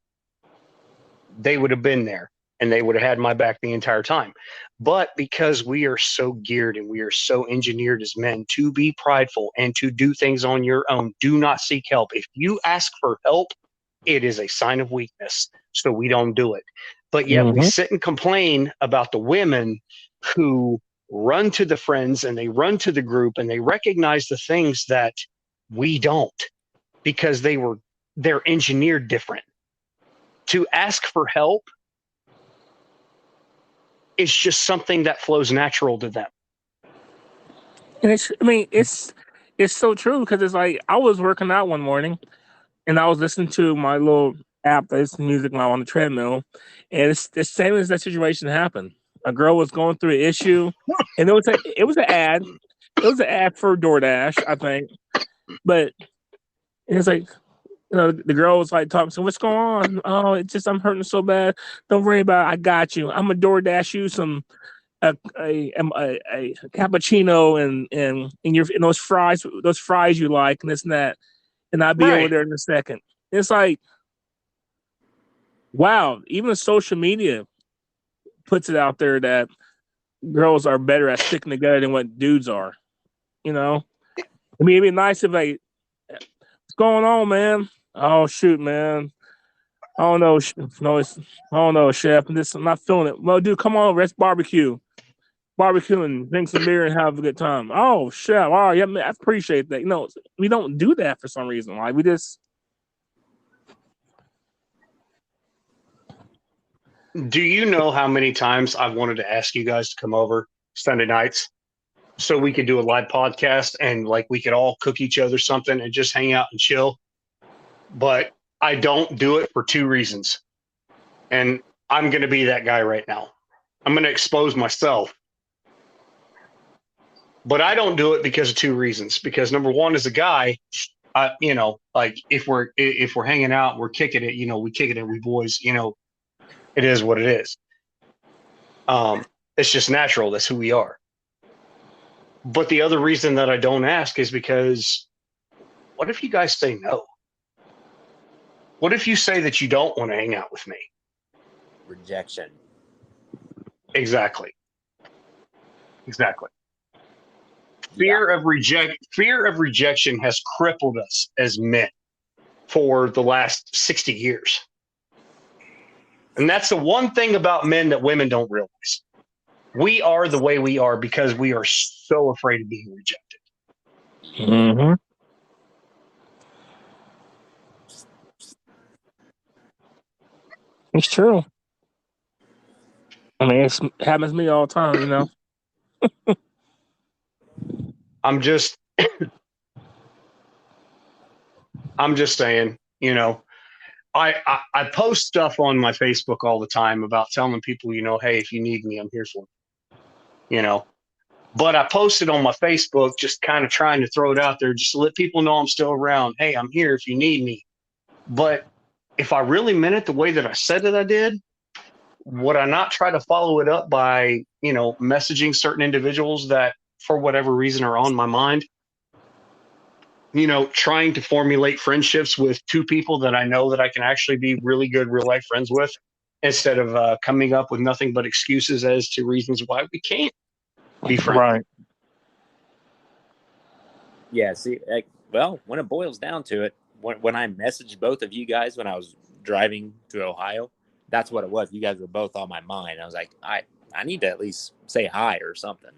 they would have been there and they would have had my back the entire time. But because we are so geared and we are so engineered as men to be prideful and to do things on your own, do not seek help. If you ask for help, it is a sign of weakness. So we don't do it. But yet we sit and complain about the women who run to the friends and they run to the group and they recognize the things that we don't, because they're engineered different. To ask for help is just something that flows natural to them. And it's so true, because it's like I was working out one morning and I was listening to my little app that's music now on the treadmill, and it's the same as that situation happened. A girl was going through an issue, and it was an ad. It was an ad for DoorDash, I think. But it's like, the girl was like talking, so what's going on? Oh, it's just I'm hurting so bad. Don't worry about it. I got you. I'm gonna DoorDash you some a cappuccino and those fries you like and this and that, and I'll be over Right. there in a second. It's like, wow, even social media puts it out there that girls are better at sticking together than what dudes are. I mean, it'd be nice if what's going on, man? Oh shoot, man. I don't know. I don't know, Chef. I'm not feeling it. Well, dude, come on, let's barbecue and drink some beer and have a good time. Oh, Chef. Oh, yeah, man, I appreciate that. We don't do that for some reason. Like, we just. Do you know how many times I've wanted to ask you guys to come over Sunday nights so we could do a live podcast and like we could all cook each other something and just hang out and chill? But I don't do it for 2 reasons. And I'm going to be that guy right now. I'm going to expose myself. But I don't do it because of 2 reasons. Because number one, as a guy, like if we're hanging out, we're kicking it, we kick it and we boys, it is what it is. It's just natural. That's who we are. But the other reason that I don't ask is because what if you guys say no? What if you say that you don't want to hang out with me? Rejection. Exactly. Fear of rejection has crippled us as men for the last 60 years. And that's the one thing about men that women don't realize. We are the way we are because we are so afraid of being rejected. Mm-hmm. It's true. I mean, it happens to me all the time, you know. I'm just saying, you know, I post stuff on my Facebook all the time about telling people, you know, hey, if you need me, I'm here for you, you know. But I posted on my Facebook just kind of trying to throw it out there just to let people know I'm still around. Hey, I'm here if you need me. But if I really meant it the way that I said that I did, would I not try to follow it up by, you know, messaging certain individuals that for whatever reason are on my mind? You know, trying to formulate friendships with two people that I know that I can actually be really good real life friends with, instead of coming up with nothing but excuses as to reasons why we can't be friends. Right. Yeah. See, well, when it boils down to it, when I messaged both of you guys when I was driving through Ohio, that's what it was. You guys were both on my mind. I was like, I need to at least say hi or something.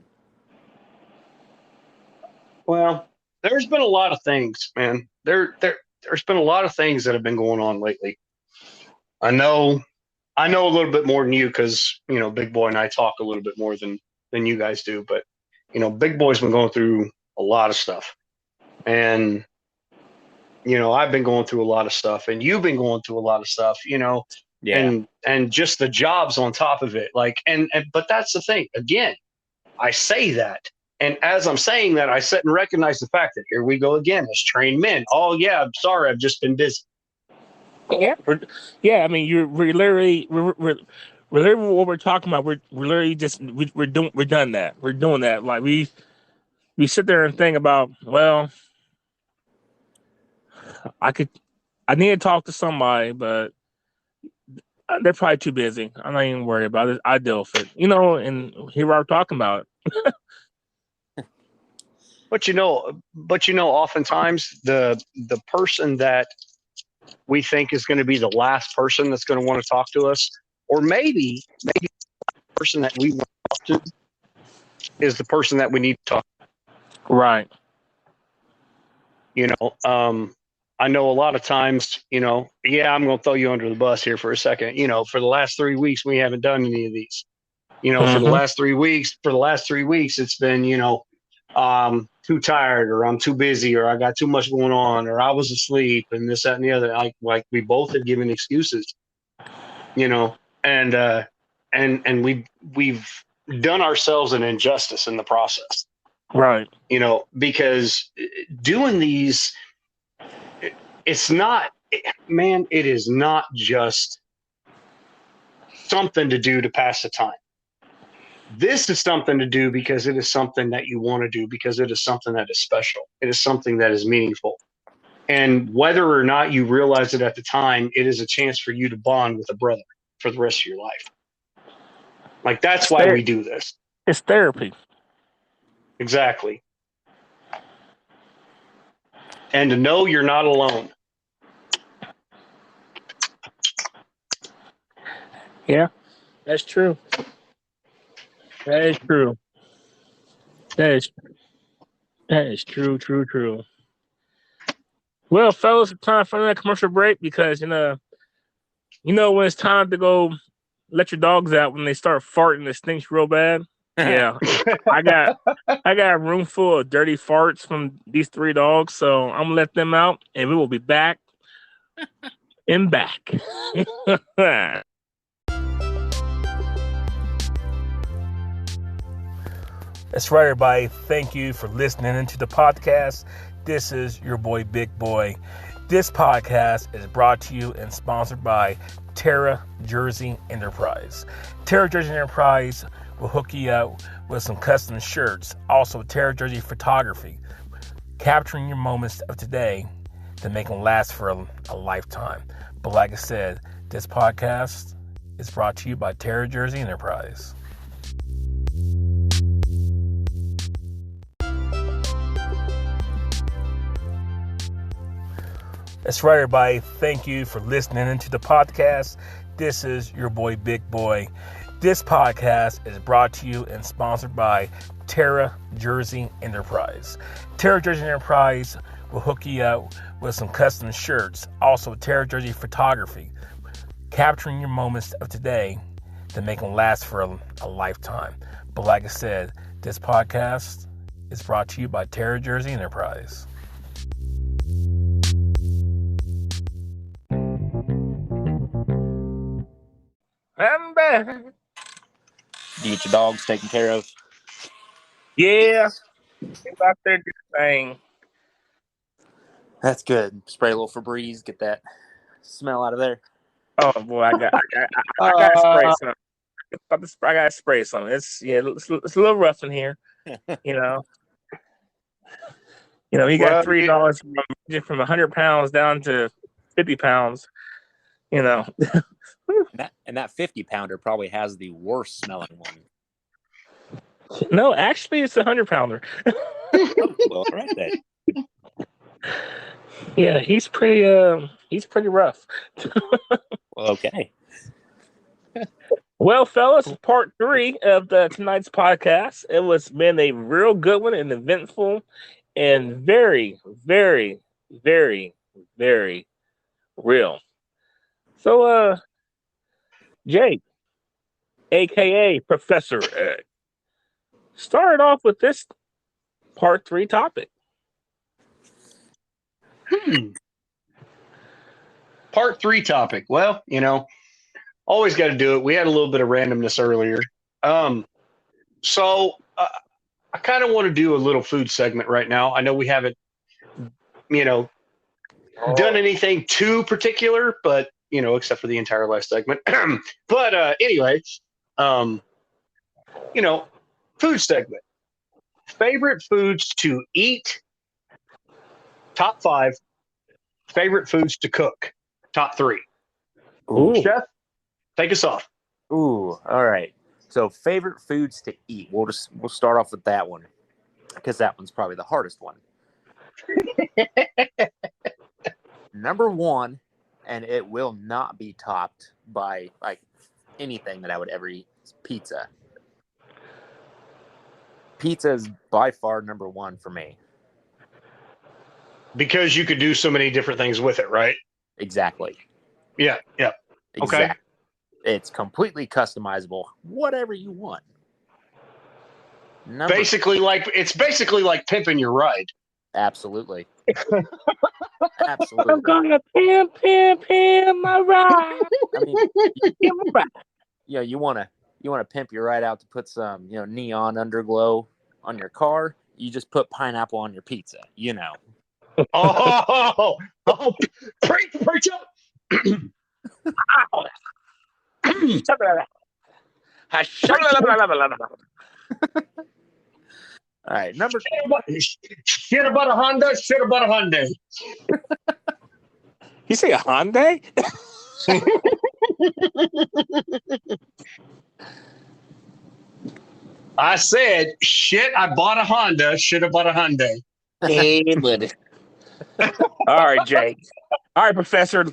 Well, there's been a lot of things, man. There's been a lot of things that have been going on lately. I know a little bit more than you because, you know, Big Boy and I talk a little bit more than you guys do. But, you know, Big Boy's been going through a lot of stuff. And, you know, I've been going through a lot of stuff, and you've been going through a lot of stuff, you know, Yeah. and just the jobs on top of it. Like, but that's the thing. Again, I say that. And as I'm saying that, I sit and recognize the fact that here we go again as trained men. Oh, yeah, I'm sorry. I've just been busy. Yeah. I mean, we're literally what we're talking about. We're literally just we're doing that. We're doing that. Like we sit there and think about, well, I need to talk to somebody, but they're probably too busy. I'm not even worried about it. I deal with it, you know. And here we're talking about it. But you know, oftentimes the person that we think is going to be the last person that's going to want to talk to us, or maybe the person that we want to talk to is the person that we need to talk to. Right. You know, I know a lot of times, you know, yeah, I'm going to throw you under the bus here for a second. You know, for the last 3 weeks, we haven't done any of these. You know, for the last 3 weeks, it's been, you know, too tired, or I'm too busy, or I got too much going on, or I was asleep, and this, that, and the other. Like we both have given excuses, you know, and we've done ourselves an injustice in the process. Right. You know, because doing these, it's not, man, it is not just something to do to pass the time. This is something to do because it is something that you want to do, because it is something that is special. It is something that is meaningful. And whether or not you realize it at the time, it is a chance for you to bond with a brother for the rest of your life. Like, that's why we do this. It's therapy. Exactly. And to know you're not alone. Yeah, that's true. That is true. That is true. Well, fellas, it's time for another commercial break, because you know when it's time to go let your dogs out when they start farting, it stinks real bad. Yeah, I got a room full of dirty farts from these 3 dogs, so I'm gonna let them out, and we will be back and back. That's right, everybody. Thank you for listening into the podcast. This is your boy, Big Boy. This podcast is brought to you and sponsored by Terra Jersey Enterprise. Terra Jersey Enterprise will hook you up with some custom shirts. Also, Terra Jersey Photography, capturing your moments of today to make them last for a lifetime. But like I said, this podcast is brought to you by Terra Jersey Enterprise. That's right, everybody. Thank you for listening into the podcast. This is your boy, Big Boy. This podcast is brought to you and sponsored by Terra Jersey Enterprise. Terra Jersey Enterprise will hook you up with some custom shirts. Also, Terra Jersey Photography, capturing your moments of today to make them last for a lifetime. But like I said, this podcast is brought to you by Terra Jersey Enterprise. I'm back. You get your dogs taken care of. Yeah, get out there, do the thing. That's good. Spray a little Febreze, get that smell out of there. Oh boy, I got to spray some. I got to spray some. It's a little rough in here, you know. You got $3 from 100 pounds down to 50 pounds. You know, and that 50-pounder probably has the worst smelling one. No, actually, it's a 100-pounder. Oh, well, right then. Yeah, he's pretty rough. Well, okay. Well, fellas, part 3 of tonight's podcast. It was been a real good one and eventful, and very, very, very, very real. So, Jake, aka Professor Egg, started off with this part 3 topic. Part 3 topic. Well, always got to do it. We had a little bit of randomness earlier. So I kind of want to do a little food segment right now. I know we haven't, done anything too particular, but, except for the entire last segment. But anyway, food segment. Favorite foods to eat. Top 5. Favorite foods to cook. Top 3. Ooh. Chef, take us off. Ooh, all right. So favorite foods to eat. We'll start off with that one because that one's probably the hardest one. Number 1, and it will not be topped by like anything that I would ever eat, is pizza. Pizza is by far number 1 for me. Because you could do so many different things with it, right? Exactly. Yeah. Exactly. Okay. It's completely customizable, whatever you want. Basically like pimping your ride. Absolutely. I'm Absolutely. gonna pimp my ride. I mean, Pimp my ride. you want to pimp your ride out to put some, neon underglow on your car. You just put pineapple on your pizza, Oh, preach up. All right, number Shit about a Honda, shit about a Hyundai. You say a Hyundai? I said, shit, I bought a Honda, shit about a Hyundai. Hey, buddy. All right, Jake. All right, Professor,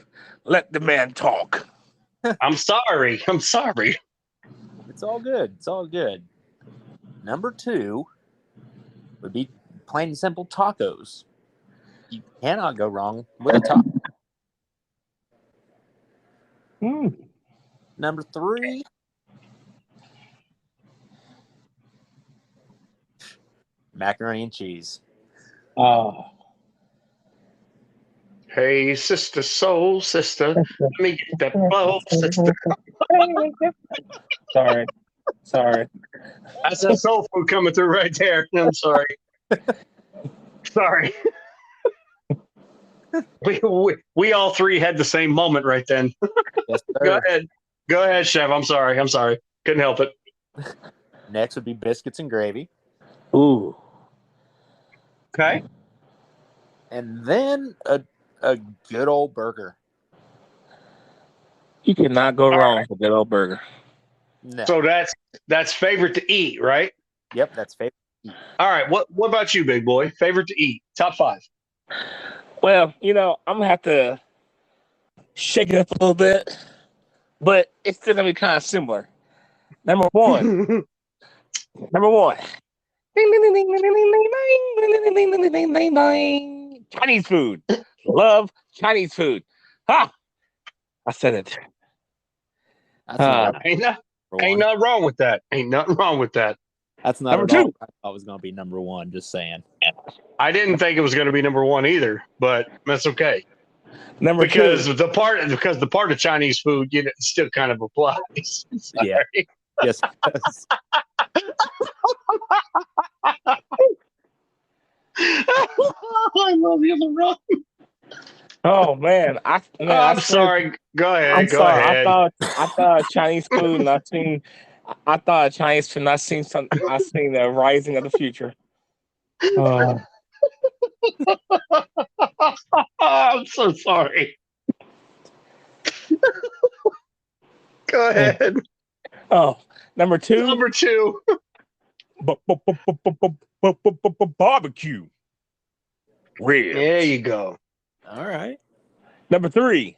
let the man talk. I'm sorry. It's all good. It's all good. Number 2 would be plain and simple tacos. You cannot go wrong with a taco. Number 3, macaroni and cheese. Oh. Hey, sister, soul sister, let me get that blow, sister. Sorry. That's that soul food coming through right there. I'm sorry. Sorry. We all 3 had the same moment right then. Yes, sir. Go ahead, Chef. I'm sorry. Couldn't help it. Next would be biscuits and gravy. Ooh. Okay. And then a good old burger. You cannot go wrong with that old burger. No. So that's favorite to eat, right? Yep, that's favorite. All right. What about you, big boy? Favorite to eat? Top 5. Well, I'm gonna have to shake it up a little bit, but it's still gonna be kind of similar. Number 1. Chinese food. Love Chinese food. Ha! I said it. That's not Ain't number one. nothing wrong with that. Ain't nothing wrong with that. That's not Number at all two. what I thought was going to be number one. Just saying. I didn't think it was going to be number one either, but that's okay. Number Because two. the part of Chinese food, still kind of applies. Sorry. Yeah. Yes. I love you, LeBron. Oh man, I'm sorry. Go ahead. I'm Go sorry. ahead. I thought Chinese food, and I thought Chinese food, and I seen the rising of the future. I'm so sorry. Go ahead. Number two. Number two. Barbecue. Ribs. There you go. All right. Number three.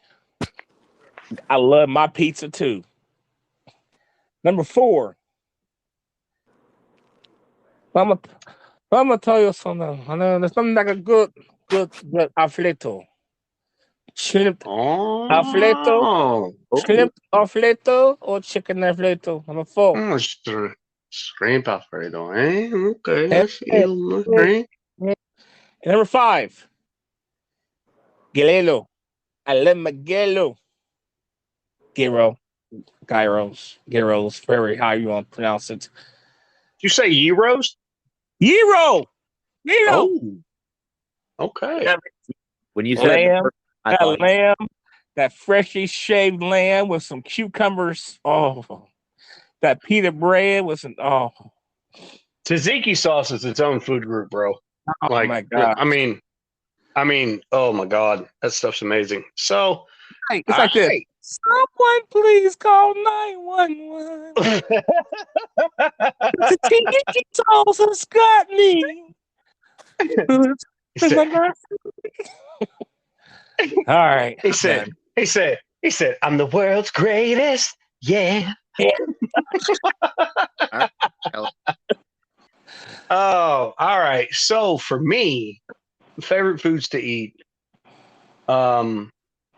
I love my pizza too. Number four. I'm gonna tell you something. I know there's something like a good Alfredo. Shrimp Alfredo. Shrimp Alfredo or chicken Alfredo. Number four. Shrimp Alfredo, eh? Okay. Hey, That's right. Number five. Guerrero. I love my Guerrero. Gyros, very how you want to pronounce it. Did you say gyros? Gyro. Oh. Okay. When you said Lamb, I thought that freshly shaved lamb with some cucumbers. Oh, that pita bread with some. Oh, Tzatziki sauce is its own food group, bro. oh my God. I mean, oh my God, that stuff's amazing. So It's like this. Someone please call 911. The tzatziki sauce has got me. All right. He said, I'm the world's greatest. Yeah. Oh, all right. So for me, favorite foods to eat.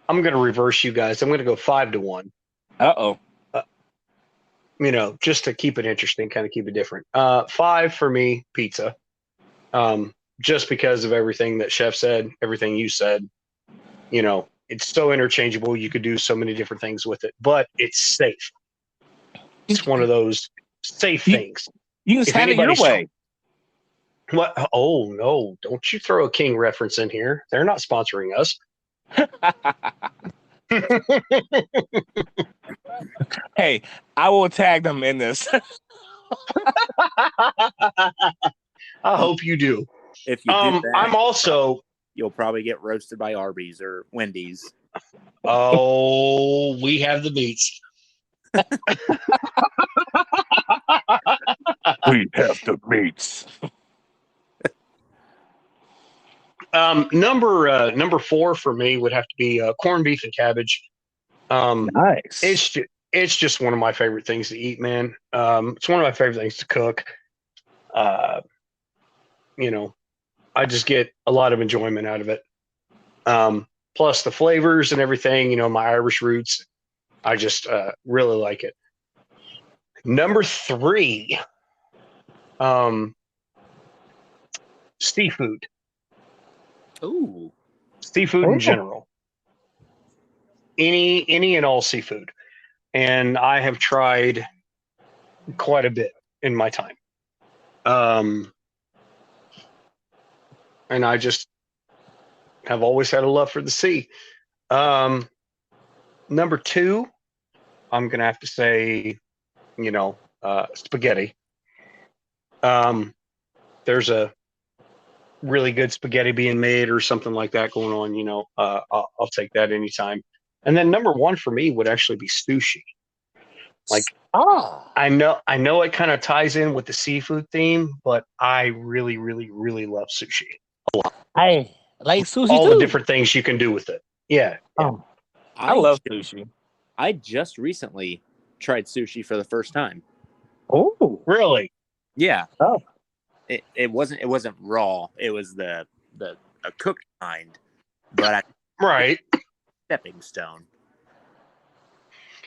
I'm going to reverse you guys. I'm going to go 5-1. Uh-oh. Just to keep it interesting, kind of keep it different. 5 for me, pizza. Just because of everything that Chef said, everything you said. It's so interchangeable. You could do so many different things with it, but it's safe. It's one of those safe things. You can just have it your way. What? Oh, no. Don't you throw a King reference in here. They're not sponsoring us. Hey, I will tag them in this. I hope you do. if you do that, you'll probably get roasted by Arby's or Wendy's. Oh, we have the meats. We have the meats. Number 4 for me would have to be corned beef and cabbage. Nice. It's just one of my favorite things to eat, man. It's one of my favorite things to cook. I just get a lot of enjoyment out of it. Plus the flavors and everything, my Irish roots. I just really like it. Number 3, seafood. Ooh. Seafood in general. Any and all seafood. And I have tried quite a bit in my time. And I just have always had a love for the sea. Number 2, I'm going to have to say, spaghetti. There's a really good spaghetti being made or something like that going on, I'll take that anytime. And then number 1 for me would actually be sushi. I know it kind of ties in with the seafood theme, but I really, really, really love sushi a lot. I like sushi all too. the different things you can do with it. Yeah. Oh, I love sushi. I just recently tried sushi for the first time. Oh, really? Yeah. Oh, it wasn't raw. It was a cooked kind, but right. Stepping stone.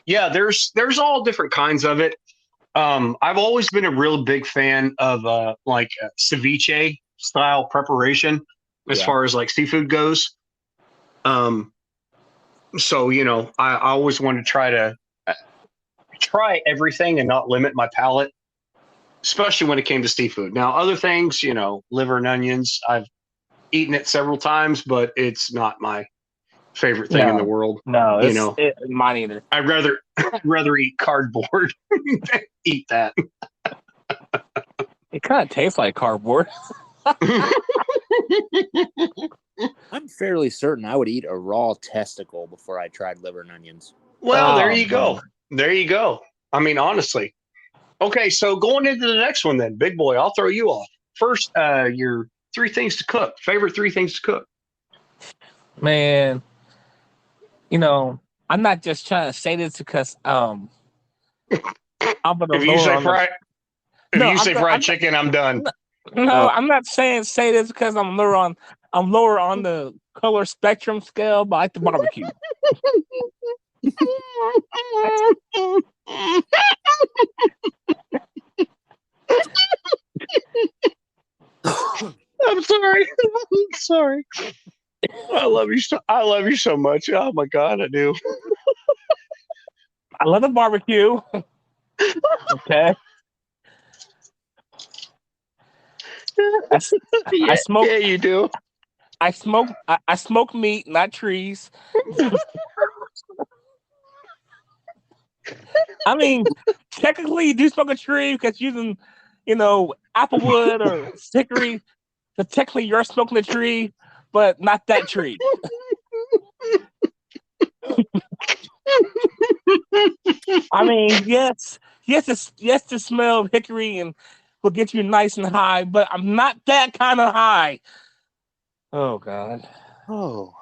Yeah, there's all different kinds of it. I've always been a real big fan of ceviche style preparation as Yeah. far as like seafood goes. Um, so I always want to try everything and not limit my palate, especially when it came to seafood. Now, other things, liver and onions, I've eaten it several times, but it's not my favorite thing in the world. No, mine either. I'd rather eat cardboard than eat that. It kind of tastes like cardboard. I'm fairly certain I would eat a raw testicle before I tried liver and onions. Well, there Oh, you go. man. There you go. I mean, honestly. Okay, so going into the next one then, big boy, I'll throw you off. First, your three things to cook. Favorite three things to cook. Man, I'm not just trying to say this because I'm gonna If you lower say on the- fried, No, fried chicken, I'm done. No, I'm not saying say this because I'm lower on the color spectrum scale, but I like the barbecue. I'm sorry. I'm sorry. I love you so much. Oh my God, I do. I love the barbecue. Okay. Yeah, smoke- Yeah, you do. I smoke meat, not trees. I mean, technically, you do smoke a tree because using, applewood or hickory. So technically, you're smoking a tree, but not that tree. I mean, yes, the smell of hickory and will get you nice and high, but I'm not that kind of high. Oh God. Oh.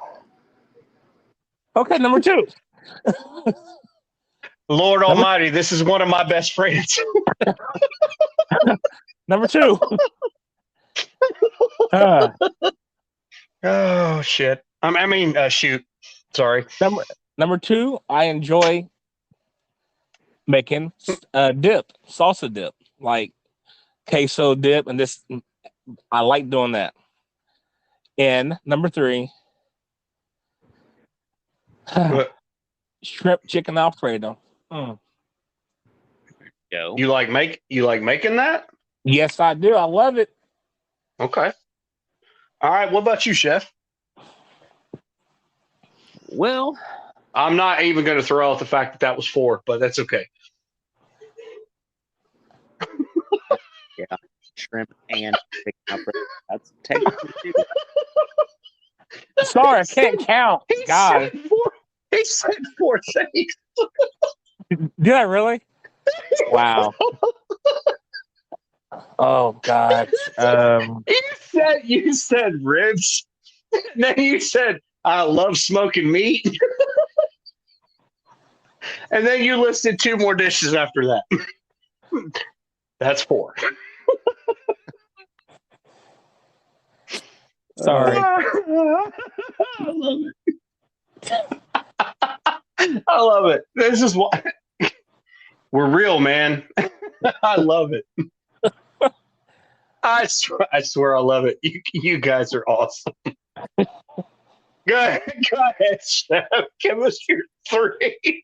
Okay, number 2. Lord Almighty, this is one of my best friends. Number 2. Oh shit. Shoot. Sorry. Number 2, I enjoy making salsa dip, like queso dip, and this I like doing that. And number 3, shrimp chicken Alfredo. Go. You like making that? Yes, I do. I love it. Okay. All right. What about you, Chef? Well, I'm not even going to throw out the fact that was 4, but that's okay. shrimp and chicken Alfredo. That's technically 2. Sorry, I can't count. God, He said 4 things. did I really? Wow. Oh God. You said ribs. Then you said I love smoking meat. And then you listed 2 more dishes after that. That's 4. Sorry. I love it. I love it. This is why we're real, man. I love it. I swear I love it. You guys are awesome. Go ahead, Chef. Give us your 3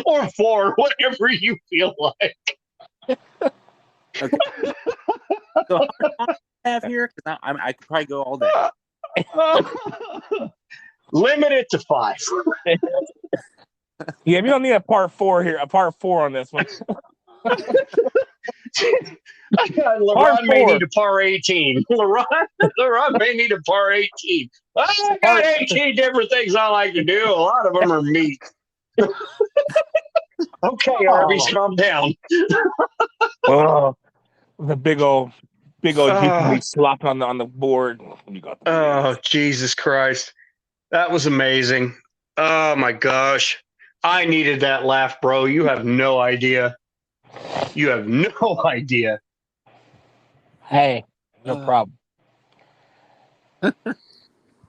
or 4, whatever you feel like. Okay. So have here because I could probably go all day. Limit it to 5. Yeah, we don't need a part 4 here. A part 4 on this one. LaRon may need a par 18. LaRon may need a par 18. I got 18 different things I like to do. A lot of them are meat. Okay, Arby's, calm down. Oh, the big old juicy meat slopping on the board. You got Oh, Jesus Christ. That was amazing. Oh my gosh. I needed that laugh, bro. You have no idea. You have no idea. Hey, no problem.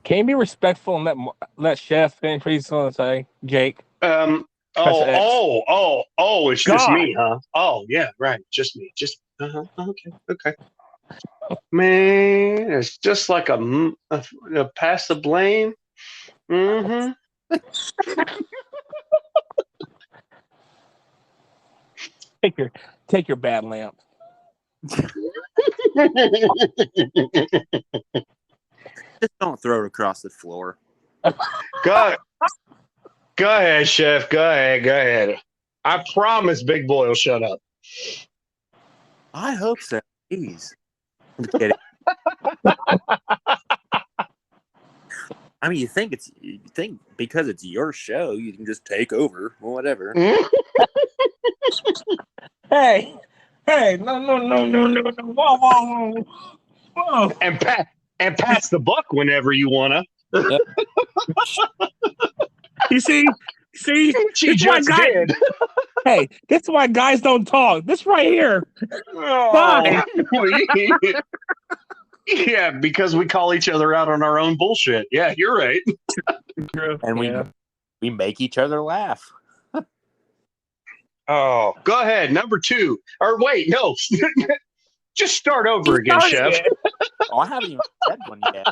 Can you be respectful and let Chef finish what he's going to say, Jake? Oh, Professor X. it's just God. me, huh? Oh, yeah, right. Just me. Just okay. Man, it's just like a pass the blame. Mm-hmm. Take your bad lamp. Just don't throw it across the floor. Go ahead, Chef. Go ahead. I promise Big Boy will shut up. I hope so. Jeez. I'm kidding. I mean, you think because it's your show, you can just take over or whatever. Hey, no. Whoa. And pass the buck whenever you wanna. Yep. You see, She this is why just guys. did. Hey, this is why guys don't talk. This right here. Why? Yeah, because we call each other out on our own bullshit. Yeah, you're right. And we make each other laugh. Oh, go ahead. Number 2. Or wait, no. Just start over again, Chef. Oh, I haven't even said one yet.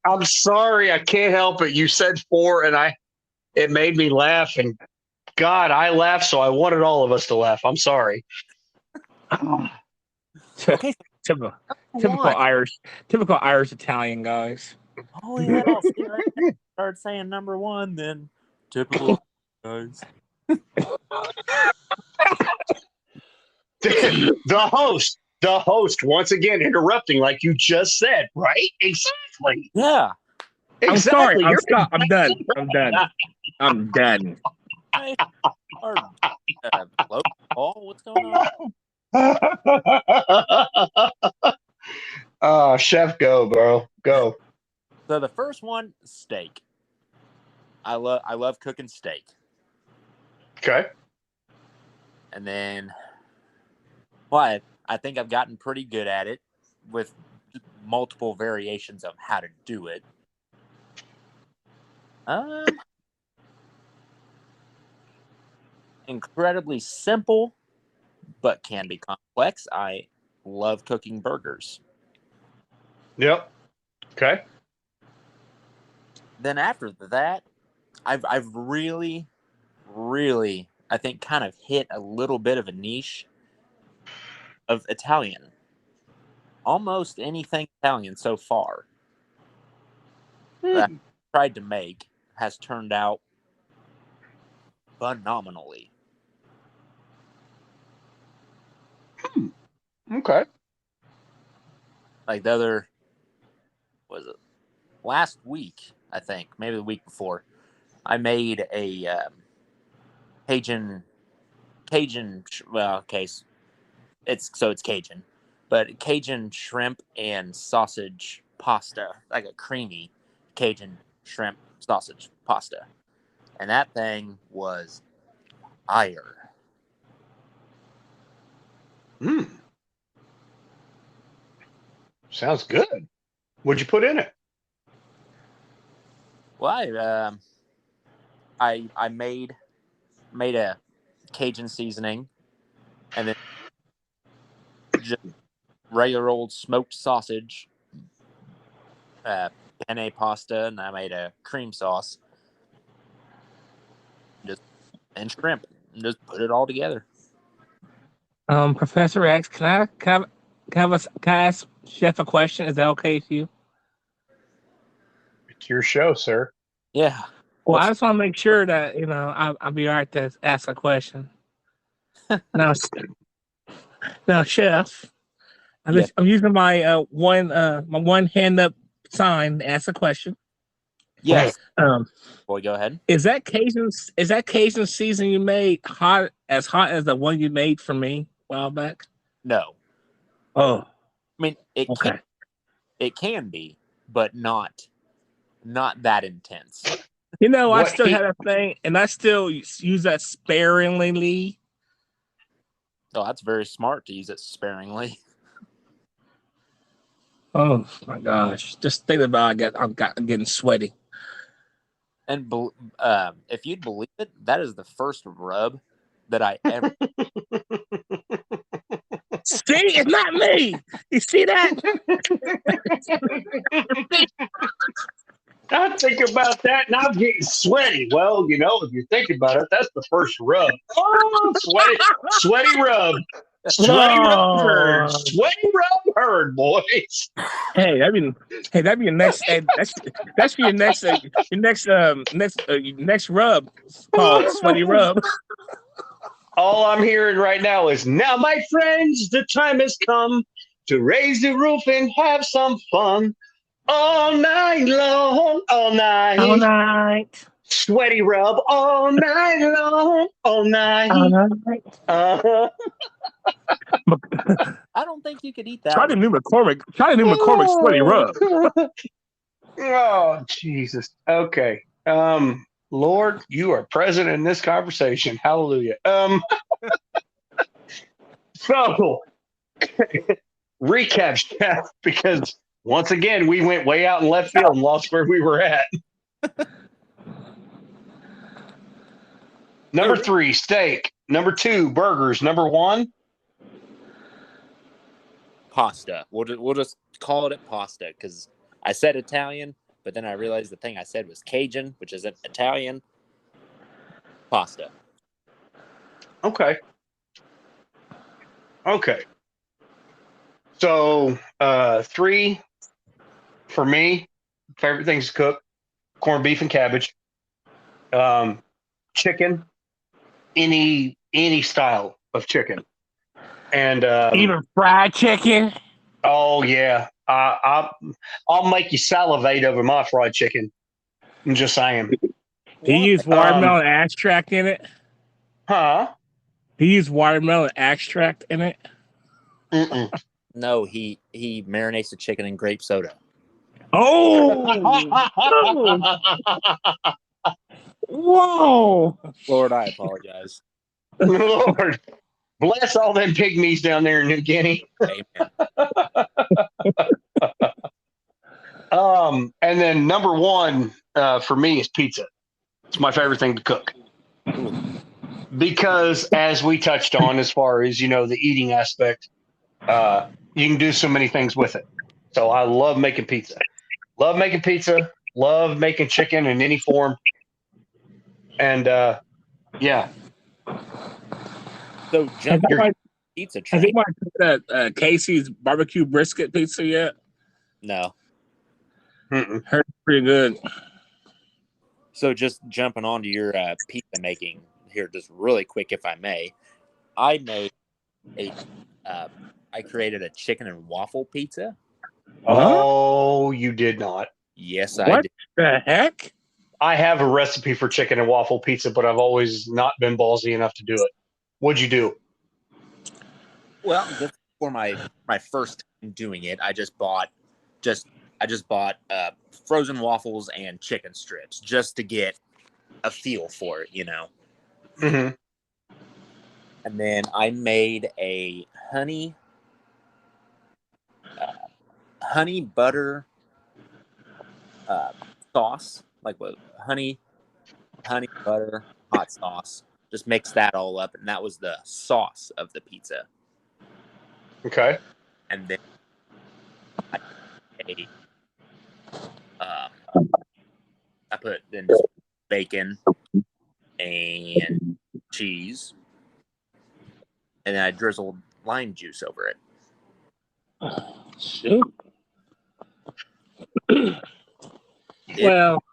I'm sorry, I can't help it. You said 4, and it made me laugh, and God, I laughed, so I wanted all of us to laugh. I'm sorry. Okay. Typical One. Irish Italian guys. Oh yeah. See, right there. Start saying number 1, then typical guys. The host once again interrupting like you just said, right? Exactly. Yeah. I'm sorry. Exactly. I'm done. Hey, or, Paul, what's going on? Chef, go, bro. Go. So the first one, steak. I love cooking steak. Okay. And then, well, I think I've gotten pretty good at it with multiple variations of how to do it. Incredibly simple, but can be complex. I love cooking burgers. Yep. Okay. Then after that, I've really, I think, kind of hit a little bit of a niche of Italian. Almost anything Italian so far that I've tried to make has turned out phenomenally. Okay. Like the other, was it last week? I think maybe the week before, I made a Cajun. Well, okay, it's Cajun, but Cajun shrimp and sausage pasta, like a creamy Cajun shrimp sausage pasta, and that thing was fire. Sounds good. What'd you put in it? Well, I made a Cajun seasoning, and then just regular old smoked sausage, penne pasta, and I made a cream sauce, and shrimp, and just put it all together. Professor X, can I ask Chef a question? Is that okay with you? It's your show, sir. Yeah. Well, I just want to make sure that I'll be all right to ask a question. Now, Chef, I'm using my one hand up sign to ask a question. Yes. Boy, go ahead. Is that Cajun season you made hot as the one you made for me a while back? No. Oh. I mean, it can be, but not that intense. I still had a thing, and I still use that sparingly. Oh, that's very smart to use it sparingly. Oh my gosh! Just think about I'm getting sweaty. And if you'd believe it, that is the first rub that I ever. See, it's not me. You see that? I think about that and I'm getting sweaty. Well, if you think about it, that's the first rub. Oh, sweaty rub. Sweaty rub herd. Sweaty rub herd, boys. Hey, that'd be your next. Hey, that's for your next next rub. It's called sweaty rub. All I'm hearing right now is, now, my friends, the time has come to raise the roof and have some fun. All night long, all night. All night. Sweaty rub all night long, all night. Uh-huh. I don't think you could eat that. Try the new McCormick sweaty rub. Oh, Jesus. Okay. Lord, you are present in this conversation. Hallelujah. So recap, Chef, because once again we went way out in left field and lost where we were at. Number 3, steak. Number 2, burgers. Number 1, pasta. We'll just call it pasta because I said Italian, but then I realized the thing I said was Cajun, which isn't Italian. Pasta. Okay. So 3 for me, favorite things to cook: corned beef and cabbage, chicken, any style of chicken, and Even fried chicken. oh yeah, I'll make you salivate over my fried chicken. I'm just saying. Do you use watermelon extract in it? Huh? Do you use watermelon extract in it? Mm-mm. No, he marinates the chicken in grape soda. Oh! Whoa! Lord, I apologize. Lord, bless all them pygmies down there in New Guinea. Amen. And then number 1 for me is pizza. It's my favorite thing to cook. Because as we touched on, as far as, the eating aspect, you can do so many things with it. So I love making pizza. Love making chicken in any form. And yeah. So jump your pizza train. Has anyone tried that Casey's barbecue brisket pizza yet? No. Mm-mm. Heard it's pretty good. So just jumping onto your pizza making here, just really quick, if I may. I made I created a chicken and waffle pizza. Oh, you did not. Yes, What I did. the heck? I have a recipe for chicken and waffle pizza, but I've always not been ballsy enough to do it. What'd you do? Well, just for my first time doing it, I just bought frozen waffles and chicken strips just to get a feel for it, Mm-hmm. And then I made a honey butter sauce, like what honey butter hot sauce. Just mix that all up, and that was the sauce of the pizza. Okay. And then I put then just bacon and cheese, and then I drizzled lime juice over it. Shoot. Well,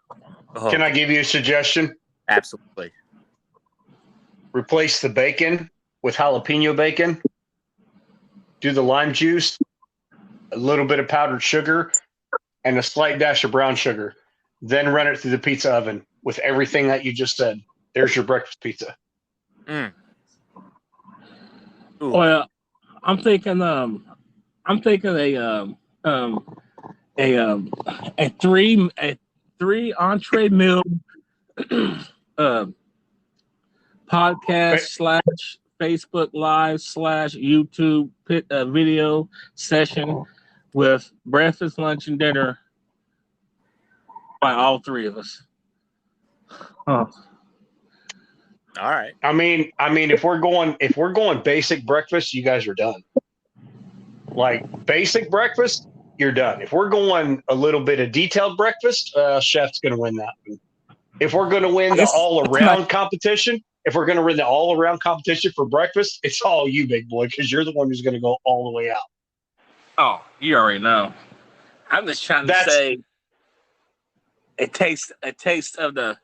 Can I give you a suggestion? Absolutely. Replace the bacon with jalapeno bacon. Do the lime juice, a little bit of powdered sugar, and a slight dash of brown sugar. Then run it through the pizza oven with everything that you just said. There's your breakfast pizza. Mm. well, I'm thinking a three entree meal podcast / Facebook Live / YouTube video session with breakfast, lunch, and dinner by all 3 of us. Oh. All right. I mean, if we're going basic breakfast, you guys are done. Like basic breakfast, you're done. If we're going a little bit of detailed breakfast, chef's going to win that one. If we're going to win the all-around competition, for breakfast, it's all you, big boy, because you're the one who's going to go all the way out. Oh, you already know. I'm just trying to say a taste of the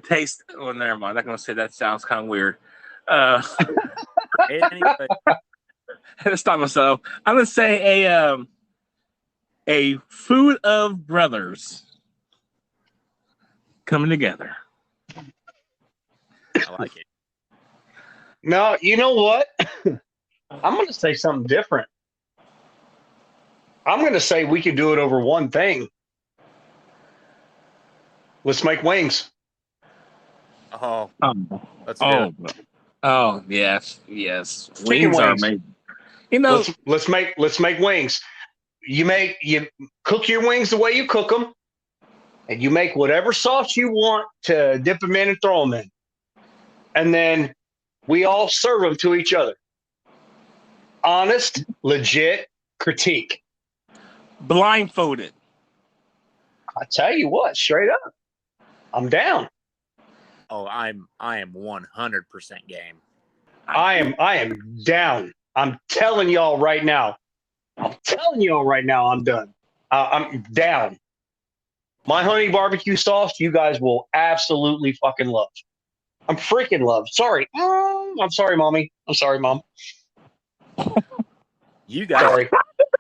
taste. Well, never mind. I'm not going to say that. Sounds kind of weird. Anyway, Let's stop myself. I'm going to say a food of brothers coming together. I like it. No, you know what? I'm going to say something different. I'm going to say we could do it over one thing. Let's make wings. Oh, let's do it. Oh, yes. Wings wings are amazing. You know, let's make wings. You cook your wings the way you cook them, and you make whatever sauce you want to dip them in and throw them in, and then we all serve them to each other. Honest, legit critique. blindfolded. I tell you what, straight up, I'm down. Oh, I am 100% game. I am down. I'm telling y'all right now, I'm done. I'm down. My honey barbecue sauce, you guys will absolutely fucking love. I'm freaking love. Sorry. I'm sorry, Mommy. I'm sorry, Mom. You guys. Sorry.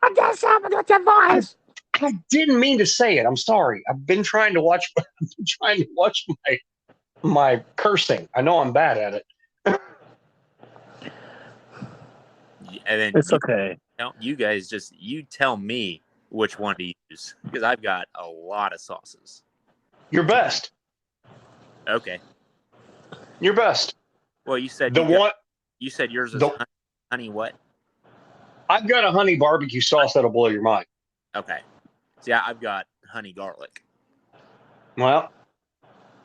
I got something with your voice. I didn't mean to say it. I'm sorry. I've been trying to watch my cursing. I know I'm bad at it. And then It's okay. You guys you tell me which one to use because I've got a lot of sauces. Your best. Okay. Your best. Well, you said you said yours is honey what? I've got a honey barbecue sauce that'll blow your mind. Okay. So yeah, I've got honey garlic. Well,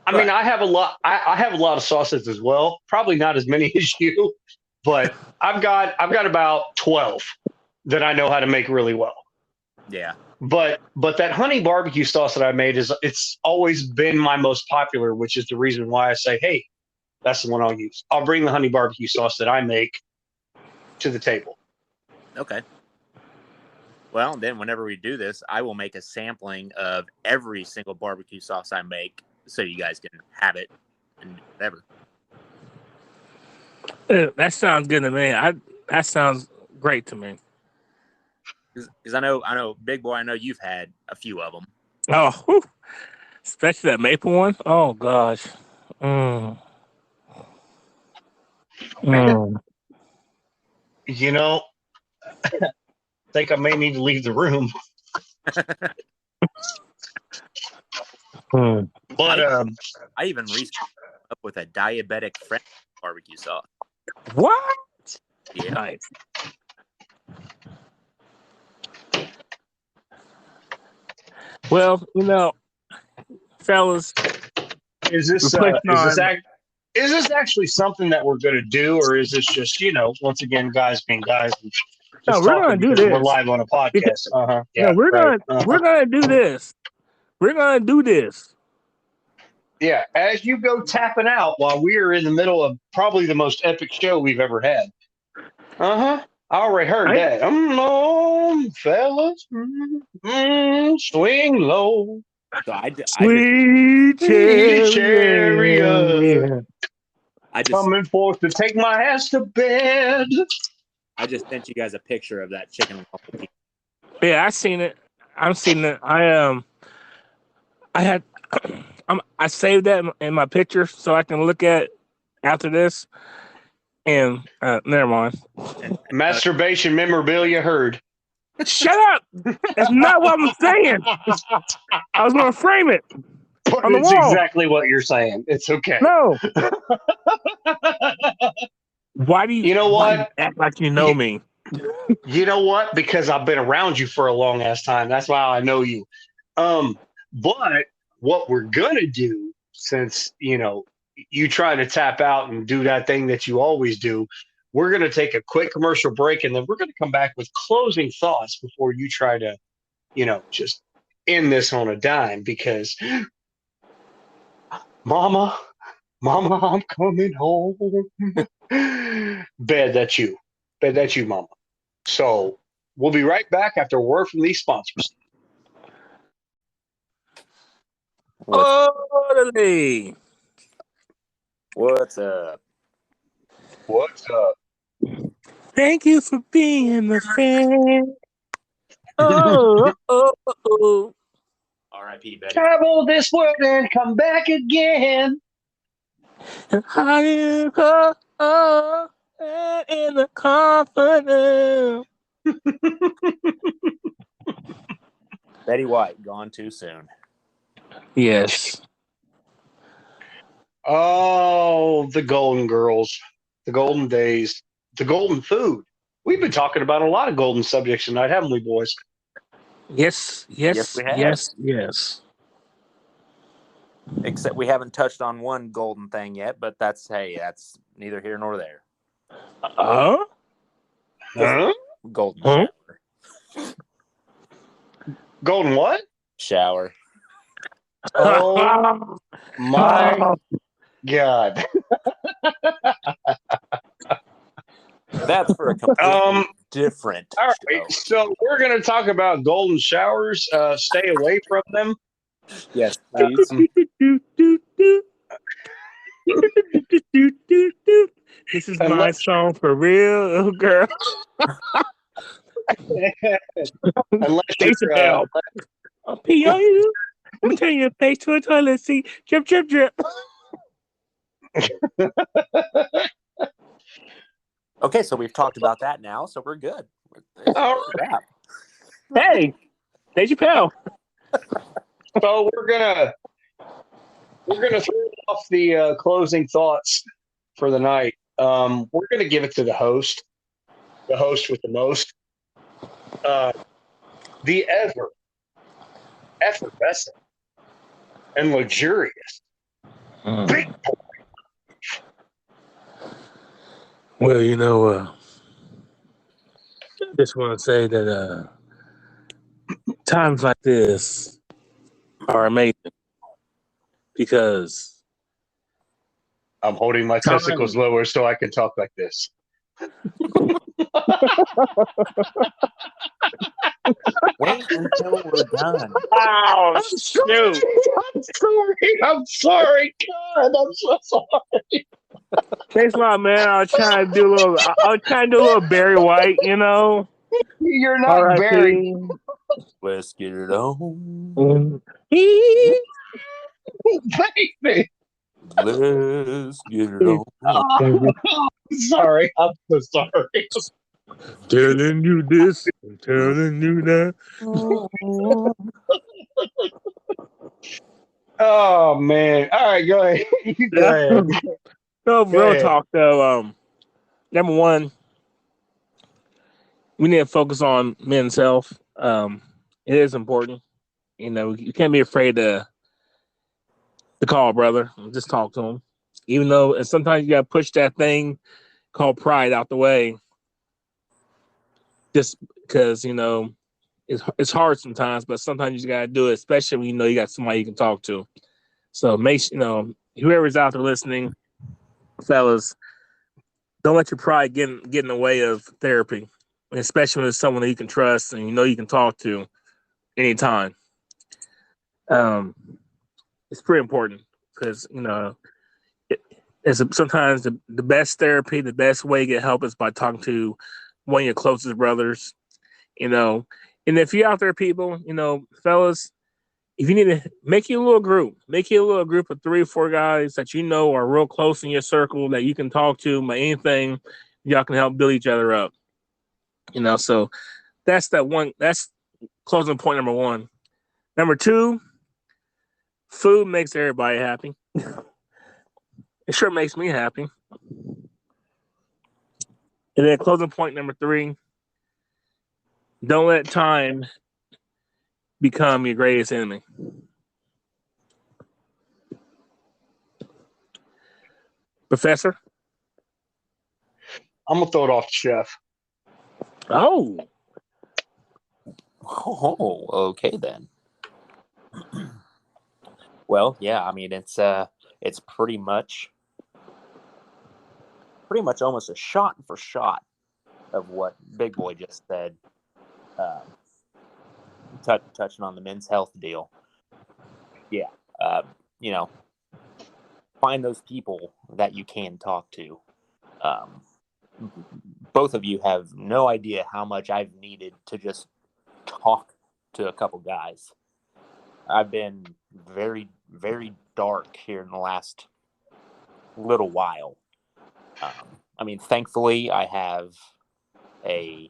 I mean, I have a lot. I have a lot of sauces as well. Probably not as many as you, but I've got about 12 that I know how to make really well. Yeah. But that honey barbecue sauce that I made it's always been my most popular, which is the reason why I say, hey, that's the one I'll use. I'll bring the honey barbecue sauce that I make to the table. Okay. Well, then whenever we do this, I will make a sampling of every single barbecue sauce I make so you guys can have it and whatever. That sounds good to me. That sounds great to me. Because I know, Big Boy, I know you've had a few of them. Oh, whew. Especially that maple one. Oh, gosh. You know, I think I may need to leave the room. But I even recently came up with a diabetic French barbecue sauce. What? Yeah. Nice. Well, fellas, is this actually something that we're going to do, or is this just once again guys being guys? No, we're going to do this. We're live on a podcast. Yeah, we're gonna do this. We're gonna do this. Yeah, as you go tapping out while we are in the middle of probably the most epic show we've ever had. I already heard that. On, fellas, swing low. So Sweet chariot. Coming forth to take my ass to bed. I just sent you guys a picture of that chicken and waffle pizza. Yeah, I seen it. I've seen it. I saved that in my picture so I can look at it after this. And never mind. Masturbation memorabilia heard. Shut up! That's not what I'm saying. I was going to frame it on the it's wall. Exactly what you're saying. It's okay. No. Why do you? You know what? Act like you know me. You know what? Because I've been around you for a long ass time. That's why I know you. But what we're gonna do, since you try to tap out and do that thing that you always do, we're going to take a quick commercial break, and then we're going to come back with closing thoughts before you try to, just end this on a dime. Because, Mama, I'm coming home. Bet that's you, Mama. So we'll be right back after a word from these sponsors. Totally. What's up? Thank you for being a fan. Oh. R.I.P. Betty. Travel this world and come back again. How do you go in the confidence? Betty White gone too soon. Yes. Oh, the golden girls, the golden days, the golden food. We've been talking about a lot of golden subjects tonight, haven't we, boys? Yes, we have. yes. Except we haven't touched on one golden thing yet, but that's neither here nor there. Huh? Golden Huh? shower. Golden what? Shower. Oh my God. That's for a completely different All show. right, so we're going to talk about golden showers. Stay away from them. Yes, please. This is my song for real, girl. Unless Dave you're, Chappelle. I'll pee on you. I'm turning your face to a toilet seat. Drip, drip, drip. Okay, so we've talked about that now, so we're good. All right. Hey, Dave Chappelle. So we're gonna throw off the closing thoughts for the night. We're gonna give it to the host with the most, the effervescent and luxurious big boy. Well, I just want to say that times like this are amazing because I'm holding my testicles lower so I can talk like this. Wait until we're done. Oh, shoot. I'm sorry. God, I'm so sorry. Thanks a lot, man. I was trying to do a little Barry White, You're not Barry. Let's get it on. Baby. Let's get it on. Sorry. I'm so sorry. Telling you this, telling you that. Oh man! All right, go ahead. Go ahead. No, real talk though. Number one, we need to focus on men's health. It is important. You can't be afraid to call a brother and just talk to him. Even though, and sometimes you got to push that thing called pride out the way. Just because it's hard sometimes, but sometimes you just gotta do it, especially when you got somebody you can talk to. So whoever's out there listening, fellas, don't let your pride get in the way of therapy, especially when it's someone that you can trust and you can talk to anytime. It's pretty important because sometimes the best therapy, the best way to get help is by talking to one of your closest brothers, and if you're out there, people, fellas, if you need to make you a little group of 3 or 4 guys that are real close in your circle that you can talk to about anything, y'all can help build each other up. So that's closing point number 1. Number 2, food makes everybody happy. It sure makes me happy. And then closing point number 3, don't let time become your greatest enemy. Professor? I'm gonna throw it off to Chef. Oh. Oh, okay then. Well, yeah, I mean it's pretty much almost a shot for shot of what Big Boy just said. Touching on the men's health deal. Yeah, find those people that you can talk to. Both of you have no idea how much I've needed to just talk to a couple guys. I've been very, very dark here in the last little while. I mean, thankfully, I have an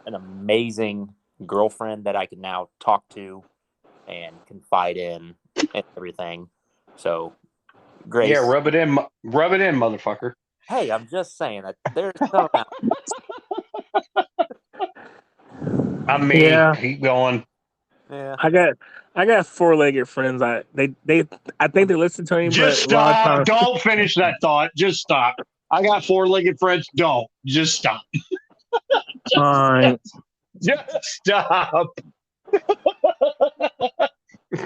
amazing girlfriend that I can now talk to and confide in and everything. So, Grace. Yeah, rub it in, motherfucker. Hey, I'm just saying that there's some out. I mean, Yeah. keep going. Yeah. I got four-legged friends. I think they listen to me. Just but a lot of stop. times- Don't finish that thought. Just stop. I got four-legged friends. Don't. Just stop. Fine. Just stop.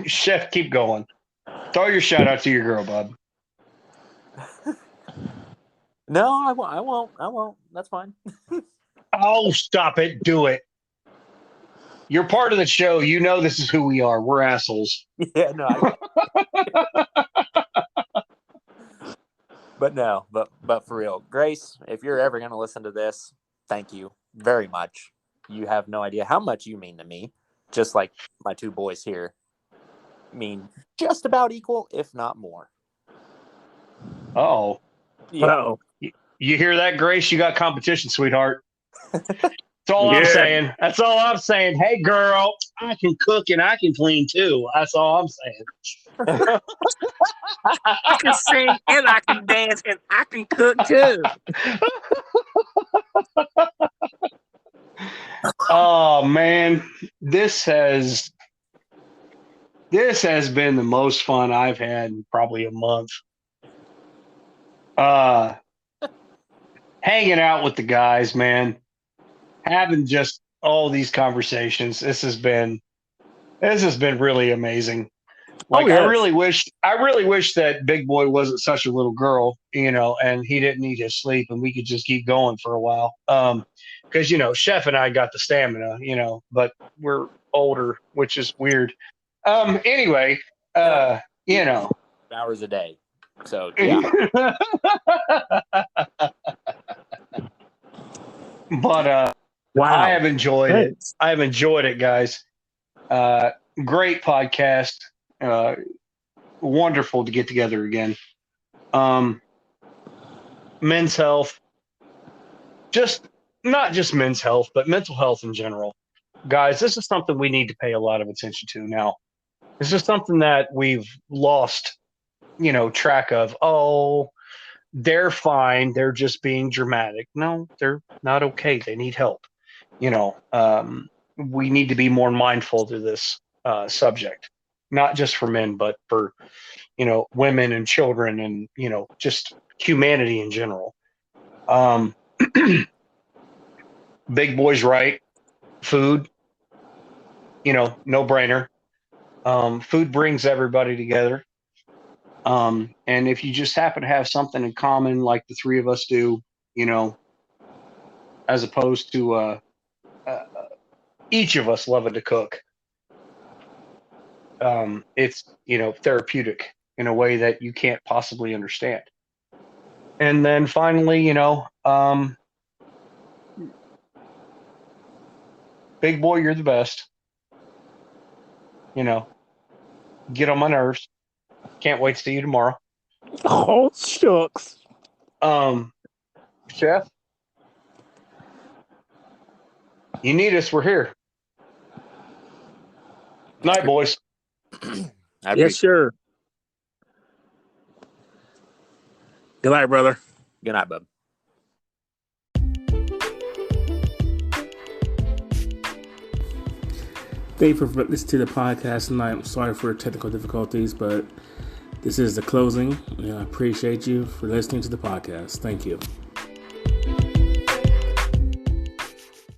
Chef, keep going. Throw your shout out to your girl, bub. No, I won't. That's fine. Oh, stop it. Do it. You're part of the show. You know this is who we are. We're assholes. Yeah, no. But for real, Grace, if you're ever going to listen to this, thank you very much. You have no idea how much you mean to me, just like my two boys here mean just about equal, if not more. Oh. Yeah. Uh-oh. You hear that, Grace? You got competition, sweetheart. That's all I'm saying. That's all I'm saying. Hey, girl, I can cook and I can clean too. That's all I'm saying. I can sing and I can dance and I can cook too. Oh man, this has been the most fun I've had in probably a month. Hanging out with the guys, man. Having just all these conversations. This has been really amazing. Like, yes. I really wish that Big Boy wasn't such a little girl, and he didn't need his sleep and we could just keep going for a while. Because, Chef and I got the stamina, but we're older, which is weird. Anyway, hours a day. So, yeah. But Wow. I have enjoyed it. Thanks. I have enjoyed it, guys. Great podcast. Wonderful to get together again. Men's health. Not just men's health, but mental health in general. Guys, this is something we need to pay a lot of attention to now. This is something that we've lost, track of. Oh, they're fine. They're just being dramatic. No, they're not okay. They need help. We need to be more mindful to this subject, not just for men, but for, women and children and, just humanity in general. Big Boy's right. Food, no brainer. Food brings everybody together. And if you just happen to have something in common, like the three of us do, as opposed to each of us loving to cook, it's, therapeutic in a way that you can't possibly understand. And then finally, Big Boy, you're the best. Get on my nerves. Can't wait to see you tomorrow. Oh, shucks. Chef, you need us, we're here. Night, boys. Yes, sure. Good night, brother. Good night, bub. Thank you for listening to the podcast tonight. I'm sorry for technical difficulties, but This is the closing. I appreciate you for listening to the podcast. Thank you.